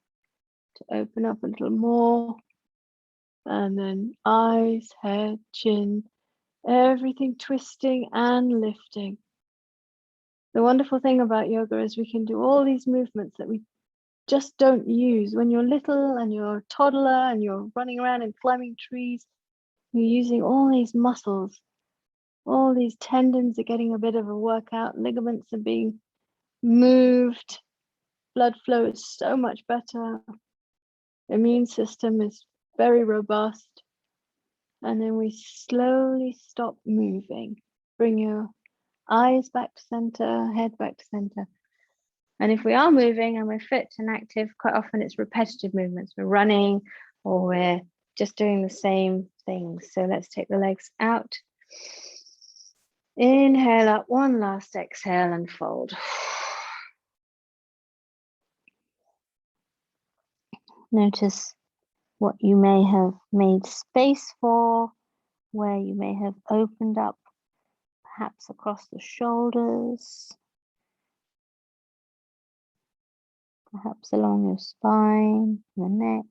to open up a little more. And then eyes, head, chin, everything twisting and lifting. The wonderful thing about yoga is we can do all these movements that we just don't use. When you're little and you're a toddler and you're running around and climbing trees, you're using all these muscles. All these tendons are getting a bit of a workout. Ligaments are being moved. Blood flow is so much better. The immune system is very robust. And then we slowly stop moving. Bring your eyes back to center, head back to center. And if we are moving and we're fit and active, quite often it's repetitive movements. We're running or we're just doing the same things. So let's take the legs out. Inhale up, one last exhale and fold. Notice what you may have made space for, where you may have opened up, perhaps across the shoulders, perhaps along your spine, the neck.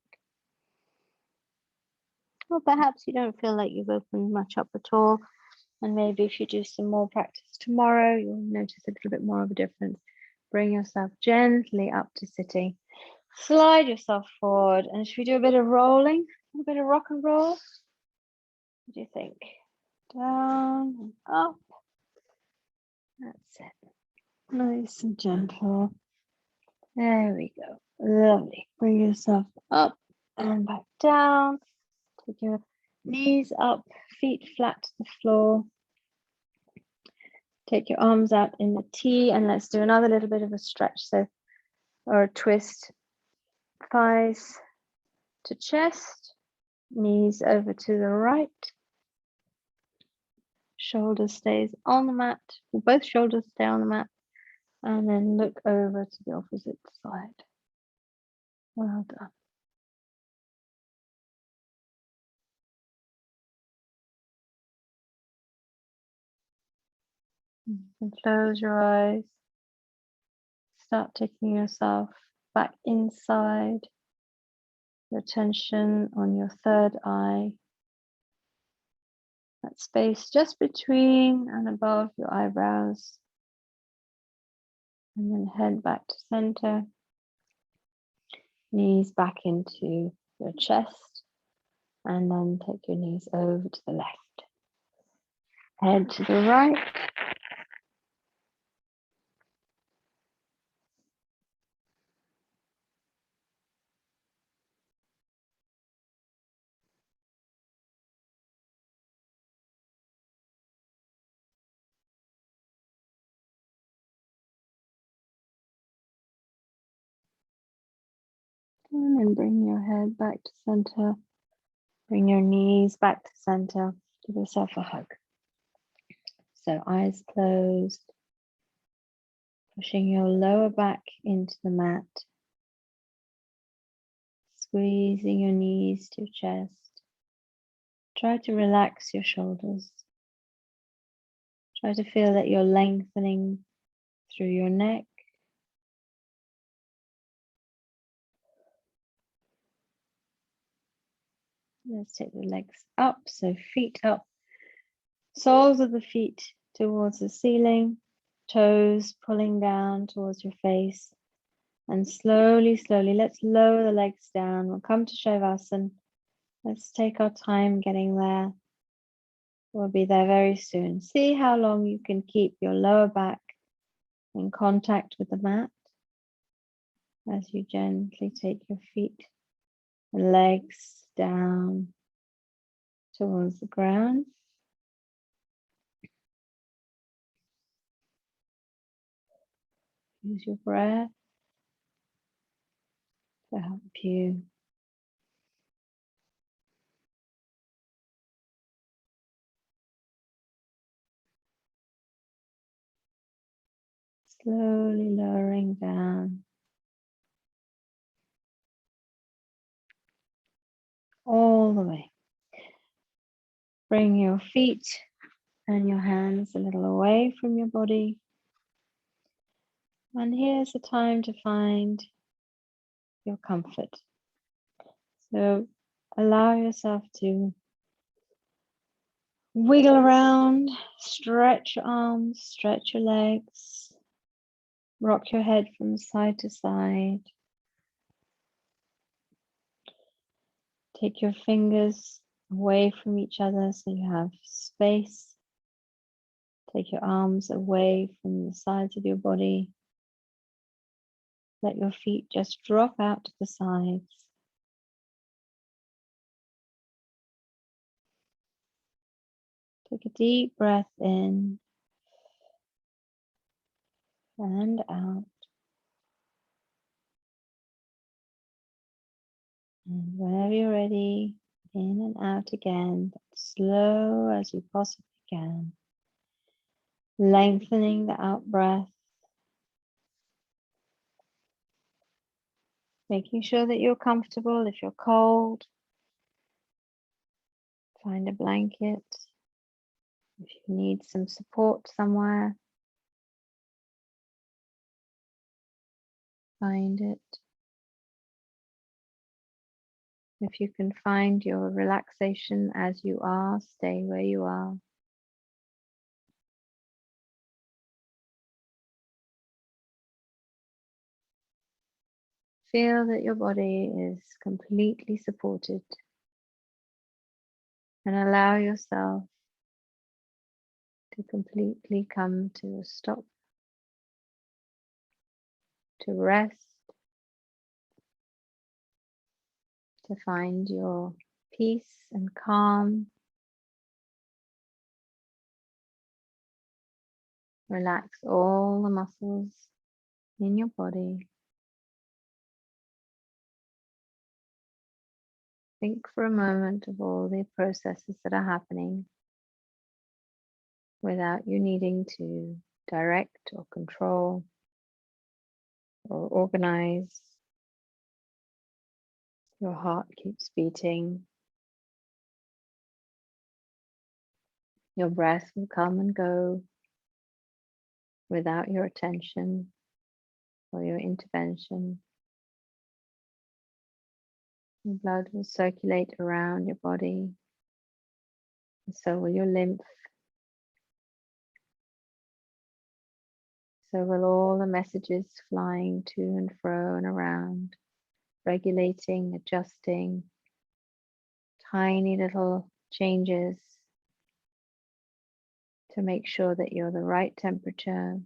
Or perhaps you don't feel like you've opened much up at all. And maybe if you do some more practice tomorrow, you'll notice a little bit more of a difference. Bring yourself gently up to sitting. Slide yourself forward. And should we do a bit of rolling? A bit of rock and roll? What do you think? Down and up. That's it. Nice and gentle. There we go. Lovely. Bring yourself up and back down. Take your knees up, feet flat to the floor. Take your arms out in the T, and let's do another little bit of a stretch, or a twist. Thighs to chest, knees over to the right. Shoulder stays on the mat, both shoulders stay on the mat, and then look over to the opposite side. Well done. And close your eyes. Start taking yourself back inside. Your attention on your third eye. That space just between and above your eyebrows. And then head back to center. Knees back into your chest. And then take your knees over to the left. Head to the right. And then bring your head back to center. Bring your knees back to center. Give yourself a hug. So eyes closed. Pushing your lower back into the mat. Squeezing your knees to your chest. Try to relax your shoulders. Try to feel that you're lengthening through your neck. Let's take the legs up, so feet up, soles of the feet towards the ceiling, toes pulling down towards your face, and slowly, let's lower the legs down. We'll come to Shavasana. Let's take our time getting there. We'll be there very soon. See how long you can keep your lower back in contact with the mat as you gently take your feet and legs down towards the ground. Use your breath to help you slowly lowering down all the way. Bring your feet and your hands a little away from your body. And here's the time to find your comfort. So allow yourself to wiggle around, stretch your arms, stretch your legs, rock your head from side to side. Take your fingers away from each other so you have space. Take your arms away from the sides of your body. Let your feet just drop out to the sides. Take a deep breath in and out. And whenever you're ready, in and out again, but slow as you possibly can. Lengthening the out breath. Making sure that you're comfortable. If you're cold, find a blanket. If you need some support somewhere, find it. If you can find your relaxation as you are, stay where you are. Feel that your body is completely supported and allow yourself to completely come to a stop, to rest, to find your peace and calm. Relax all the muscles in your body. Think for a moment of all the processes that are happening without you needing to direct or control or organize. Your heart keeps beating. Your breath will come and go without your attention or your intervention. Your blood will circulate around your body, and so will your lymph. So will all the messages flying to and fro and around, regulating, adjusting, tiny little changes to make sure that you're the right temperature,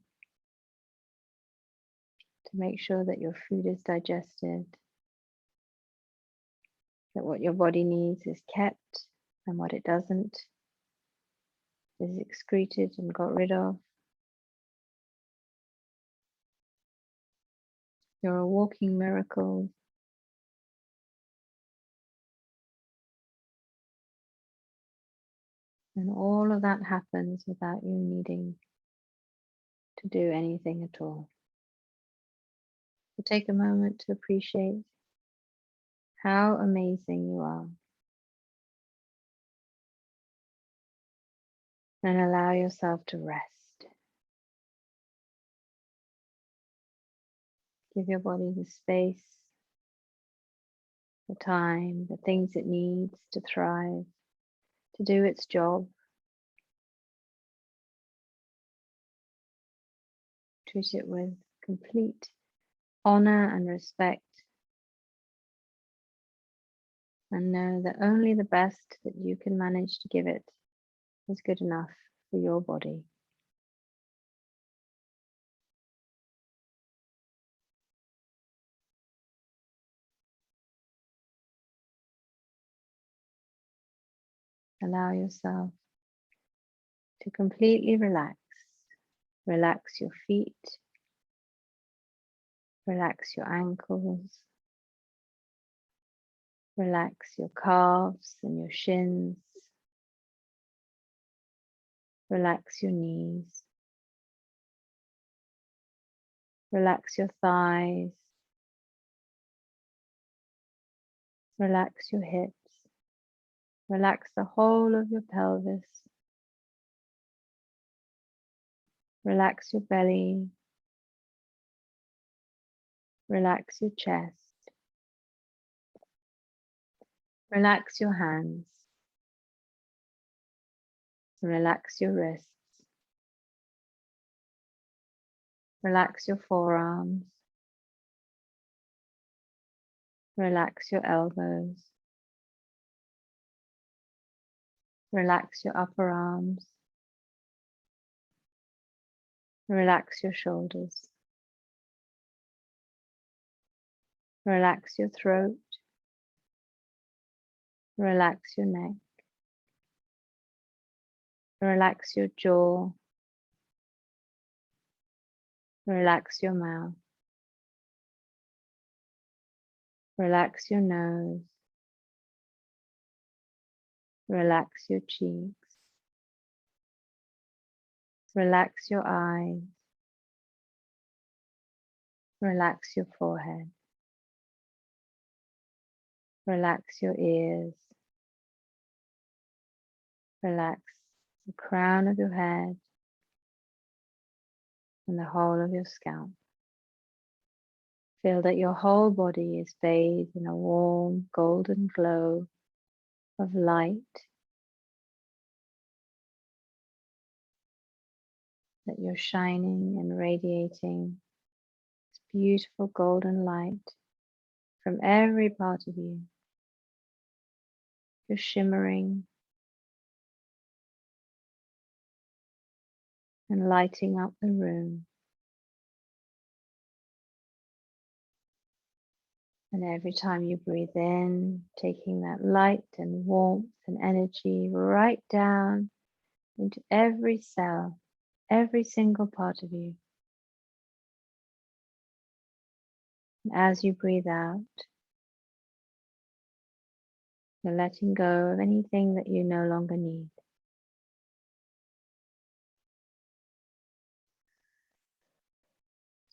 to make sure that your food is digested, that what your body needs is kept and what it doesn't is excreted and got rid of. You're a walking miracle. And all of that happens without you needing to do anything at all. So take a moment to appreciate how amazing you are. And allow yourself to rest. Give your body the space, the time, the things it needs to thrive, to do its job. Treat it with complete honor and respect, and know that only the best that you can manage to give it is good enough for your body. Allow yourself to completely relax. Relax your feet, relax your ankles, relax your calves and your shins, relax your knees, relax your thighs, relax your hips, relax the whole of your pelvis, relax your belly, relax your chest, relax your hands, relax your wrists, relax your forearms, relax your elbows, relax your upper arms, relax your shoulders, relax your throat, relax your neck, relax your jaw, relax your mouth, relax your nose, relax your cheeks, relax your eyes, relax your forehead, relax your ears, relax the crown of your head and the whole of your scalp. Feel that your whole body is bathed in a warm golden glow of light, that you're shining and radiating this beautiful golden light from every part of you. You're shimmering and lighting up the room. And every time you breathe in, taking that light and warmth and energy right down into every cell, every single part of you. And as you breathe out, you're letting go of anything that you no longer need.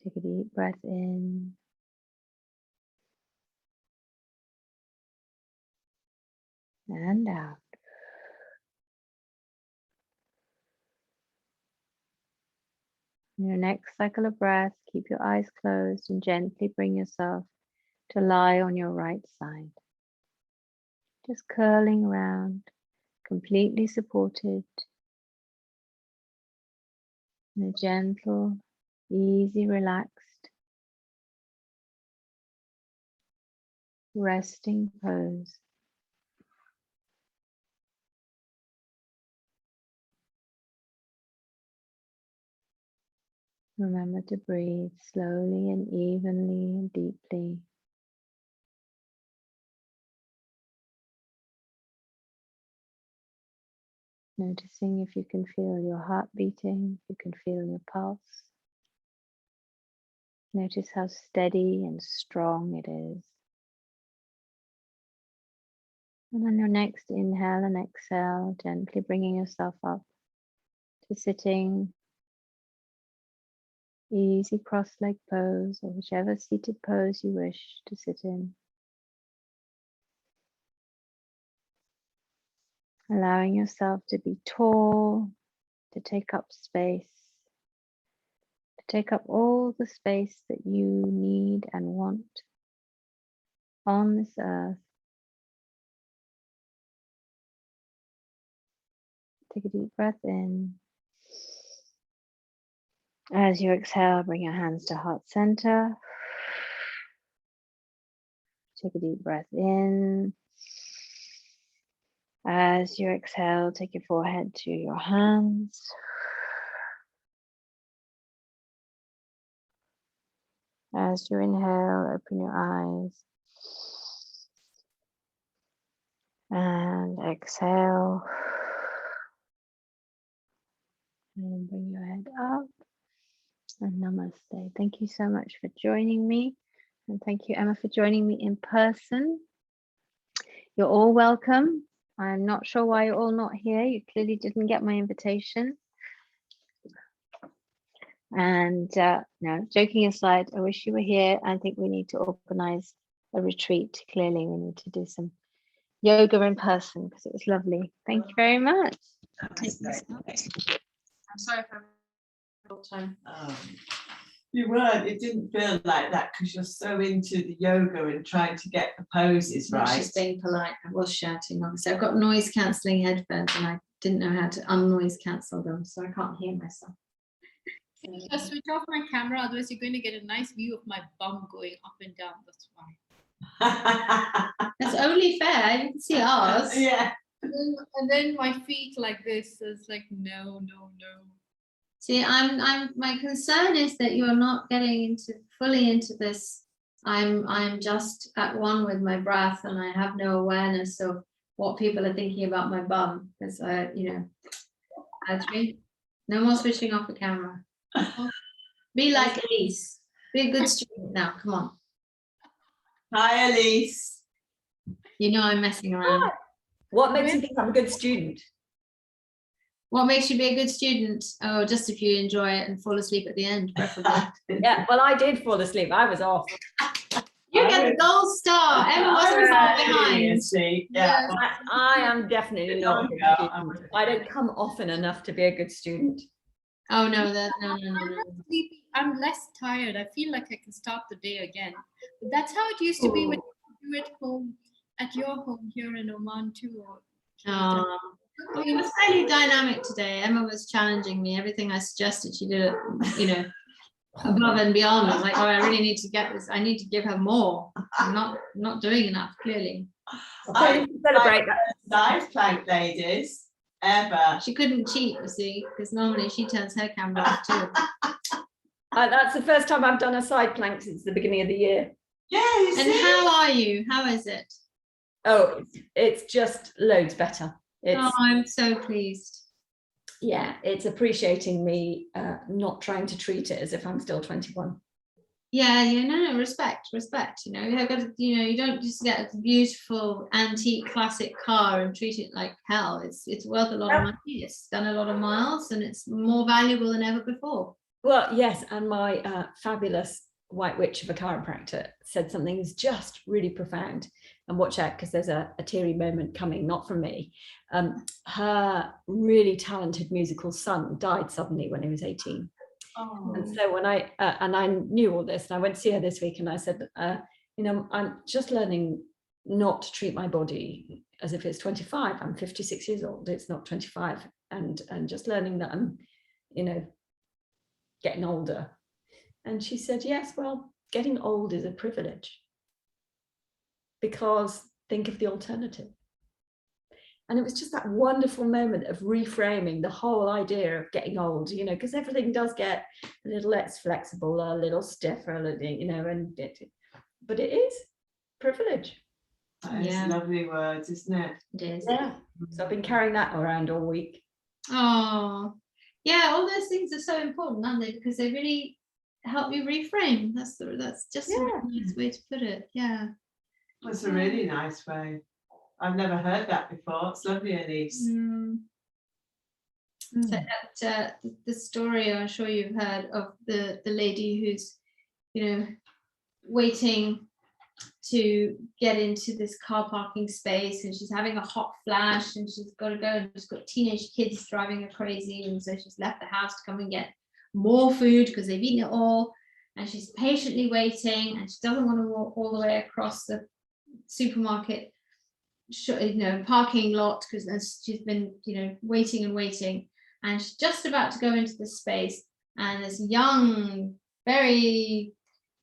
Take a deep breath in and out. In your next cycle of breath, keep your eyes closed and gently bring yourself to lie on your right side. Just curling around, completely supported in a gentle, easy, relaxed, resting pose. Remember to breathe slowly and evenly and deeply. Noticing if you can feel your heart beating, if you can feel your pulse. Notice how steady and strong it is. And on your next inhale and exhale, gently bringing yourself up to sitting, easy cross-leg pose, or whichever seated pose you wish to sit in. Allowing yourself to be tall to take up space, to take up all the space that you need and want on this earth. Take a deep breath in. As you exhale, bring your hands to heart center. Take a deep breath in. As you exhale, take your forehead to your hands. As you inhale, open your eyes. And exhale. And bring your head up. And namaste. Thank you so much for joining me. And thank you, Emma, for joining me in person. You're all welcome. I'm not sure why you're all not here. You clearly didn't get my invitation. And no, joking aside, I wish you were here. I think we need to organize a retreat. Clearly, we need to do some yoga in person because it was lovely. Thank you very much. I'm sorry if I'm all time. You weren't. It didn't feel like that because you're so into the yoga and trying to get the poses right. She's being polite. I was shouting, obviously. I've got noise cancelling headphones and I didn't know how to unnoise cancel them, so I can't hear myself. I'll switch off my camera, otherwise you're going to get a nice view of my bum going up and down. That's why. That's only fair. You can see ours. Yeah. And then my feet like this. So it's like no. See, my concern is that you're not getting fully into this. I'm just at one with my breath and I have no awareness of what people are thinking about my bum because no more switching off the camera. Be like Elise. Be a good student now. Come on. Hi, Elise. You know I'm messing around. What makes you think I'm a good student? What makes you be a good student? Oh, just if you enjoy it and fall asleep at the end, preferably. Yeah, well, I did fall asleep. I was off. You get the gold star. Emma wasn't far behind. Yeah. I am definitely not a good student. I don't come often enough to be a good student. Oh no, no. I'm not sleepy. I'm less tired. I feel like I can start the day again. But that's how it used to be when you do it home at your home here in Oman too. Oh. Well, it was fairly dynamic today. Emma was challenging me. Everything I suggested, she did it, above and beyond. I was like, oh, I really need to get this. I need to give her more. I'm not doing enough, clearly. I Celebrate that. Side plank ladies ever. She couldn't cheat, you see, because normally she turns her camera off too. That's the first time I've done a side plank since the beginning of the year. Yeah. And how are you? How is it? Oh, it's just loads better. Oh, I'm so pleased. Yeah, it's appreciating me not trying to treat it as if I'm still 21. Yeah, no, respect. You've got to, you don't just get a beautiful antique classic car and treat it like hell. It's worth a lot of money. It's done a lot of miles and it's more valuable than ever before. Well, yes, and my fabulous white witch of a chiropractor said something that's just really profound. And watch out, because there's a teary moment coming, not from me. Her really talented musical son died suddenly when he was 18. Oh. And so when I knew all this, and I went to see her this week, and I said, I'm just learning not to treat my body as if it's 25. I'm 56 years old. It's not 25, and just learning that I'm, getting older. And she said, yes, well, getting old is a privilege. Because think of the alternative. And it was just that wonderful moment of reframing the whole idea of getting old, because everything does get a little less flexible, a little stiffer, but it is privilege. That is lovely words, isn't it? It is. Yeah. So I've been carrying that around all week. Oh, yeah, all those things are so important, aren't they? Because they really help you reframe. That's just a really nice way to put it. Yeah. That's a really nice way. I've never heard that before. It's lovely, Elise. So the story I'm sure you've heard of the lady who's, waiting to get into this car parking space, and she's having a hot flash, and she's got to go, and she's got teenage kids driving her crazy, and so she's left the house to come and get more food because they've eaten it all, and she's patiently waiting, and she doesn't want to walk all the way across the supermarket parking lot because she's been waiting and waiting, and she's just about to go into the space, and this young, very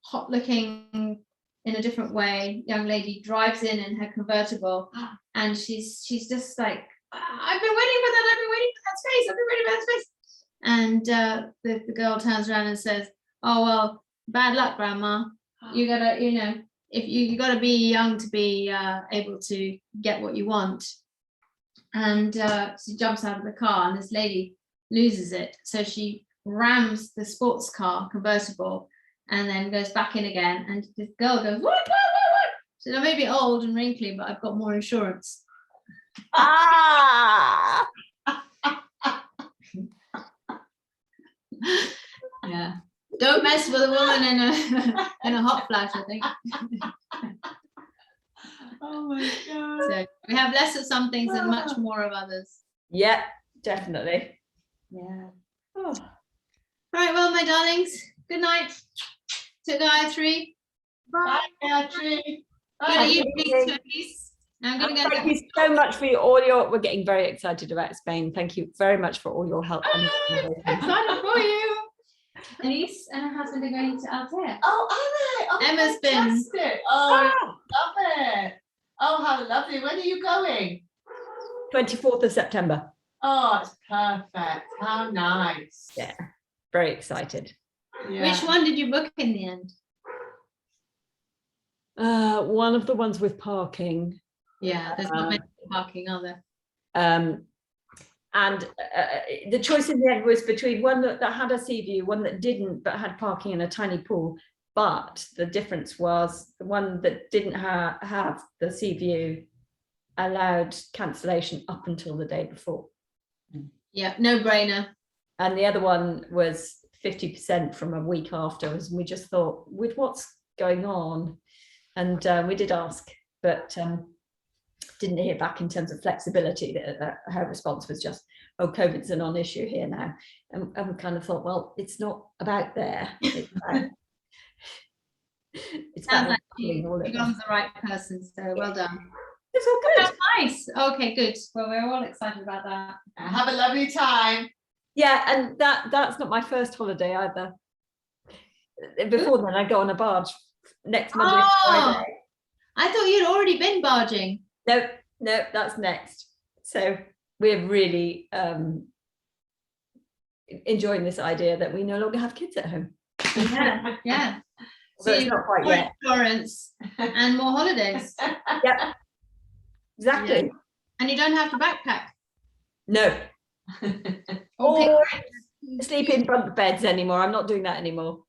hot looking, in a different way, young lady drives in her convertible, and she's just like, I've been waiting for that, space, I've been waiting for that space. And the girl turns around and says, oh, well, bad luck, grandma. You gotta, if you gotta be young to be able to get what you want. And she jumps out of the car, and this lady loses it. So she rams the sports car convertible and then goes back in again. And this girl goes, what? So I may be old and wrinkly, but I've got more insurance. Ah! Yeah. Don't mess with a woman in a hot flash, I think. Oh my God. So we have less of some things and much more of others. Yeah, definitely. Yeah. Oh. Right, well, my darlings, good night to Gayatri. Bye, Gayatri. Good evening, Therese. I'm going to go. Thank you so much for we're getting very excited about Spain. Thank you very much for all your help. Excited for you. Denise and her husband are going to Altea. Oh, are they? Oh, Emma's been. fantastic. Oh, love it. Oh, how lovely. When are you going? 24th of September. Oh, it's perfect. How nice. Yeah, very excited. Yeah. Which one did you book in the end? One of the ones with parking. Yeah, there's not many parking, are there? And the choice in the end was between one that had a sea view, one that didn't, but had parking and a tiny pool. But the difference was the one that didn't have the sea view allowed cancellation up until the day before. Yeah, no brainer. And the other one was 50% from a week afterwards. And we just thought, with what's going on, and we did ask, but didn't hear back in terms of flexibility. Her response was just, oh, COVID's a non-issue here now. And we kind of thought, well, it's not about there. It's about, Sounds like you becomes the right person, so well done. It's all good. That's nice. Okay, good. Well, we're all excited about that. Have a lovely time. Yeah, and that's not my first holiday either. Before then, I go on a barge next Monday to Friday. I thought you'd already been barging. No, that's next. So we're really enjoying this idea that we no longer have kids at home. Yeah. So it's not quite yet. Insurance and more holidays. Yep. Exactly. Yeah. And you don't have to backpack. No. Or sleep in bunk beds anymore. I'm not doing that anymore.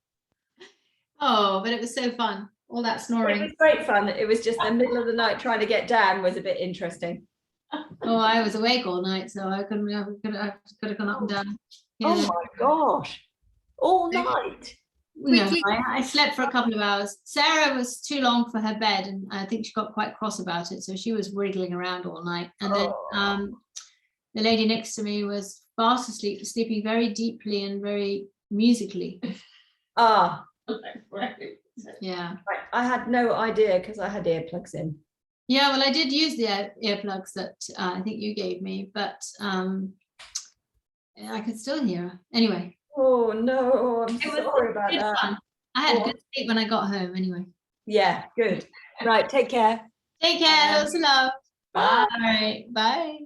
Oh, but it was so fun. All that snoring. It was great fun. It was just the middle of the night trying to get down was a bit interesting. Oh, I was awake all night, so I could have gone up and down. Yeah. Oh my gosh. All night. No, I slept for a couple of hours. Sarah was too long for her bed, and I think she got quite cross about it, so she was wriggling around all night. And then the lady next to me was fast asleep, sleeping very deeply and very musically. Ah. Yeah. Right. I had no idea because I had earplugs in. Yeah, well, I did use the earplugs that I think you gave me, but I could still hear her. Anyway. Oh no, I'm sorry about that. Fun. I had good sleep when I got home anyway. Yeah, good. Right, take care. Take care, lots of love. Bye. All right, bye.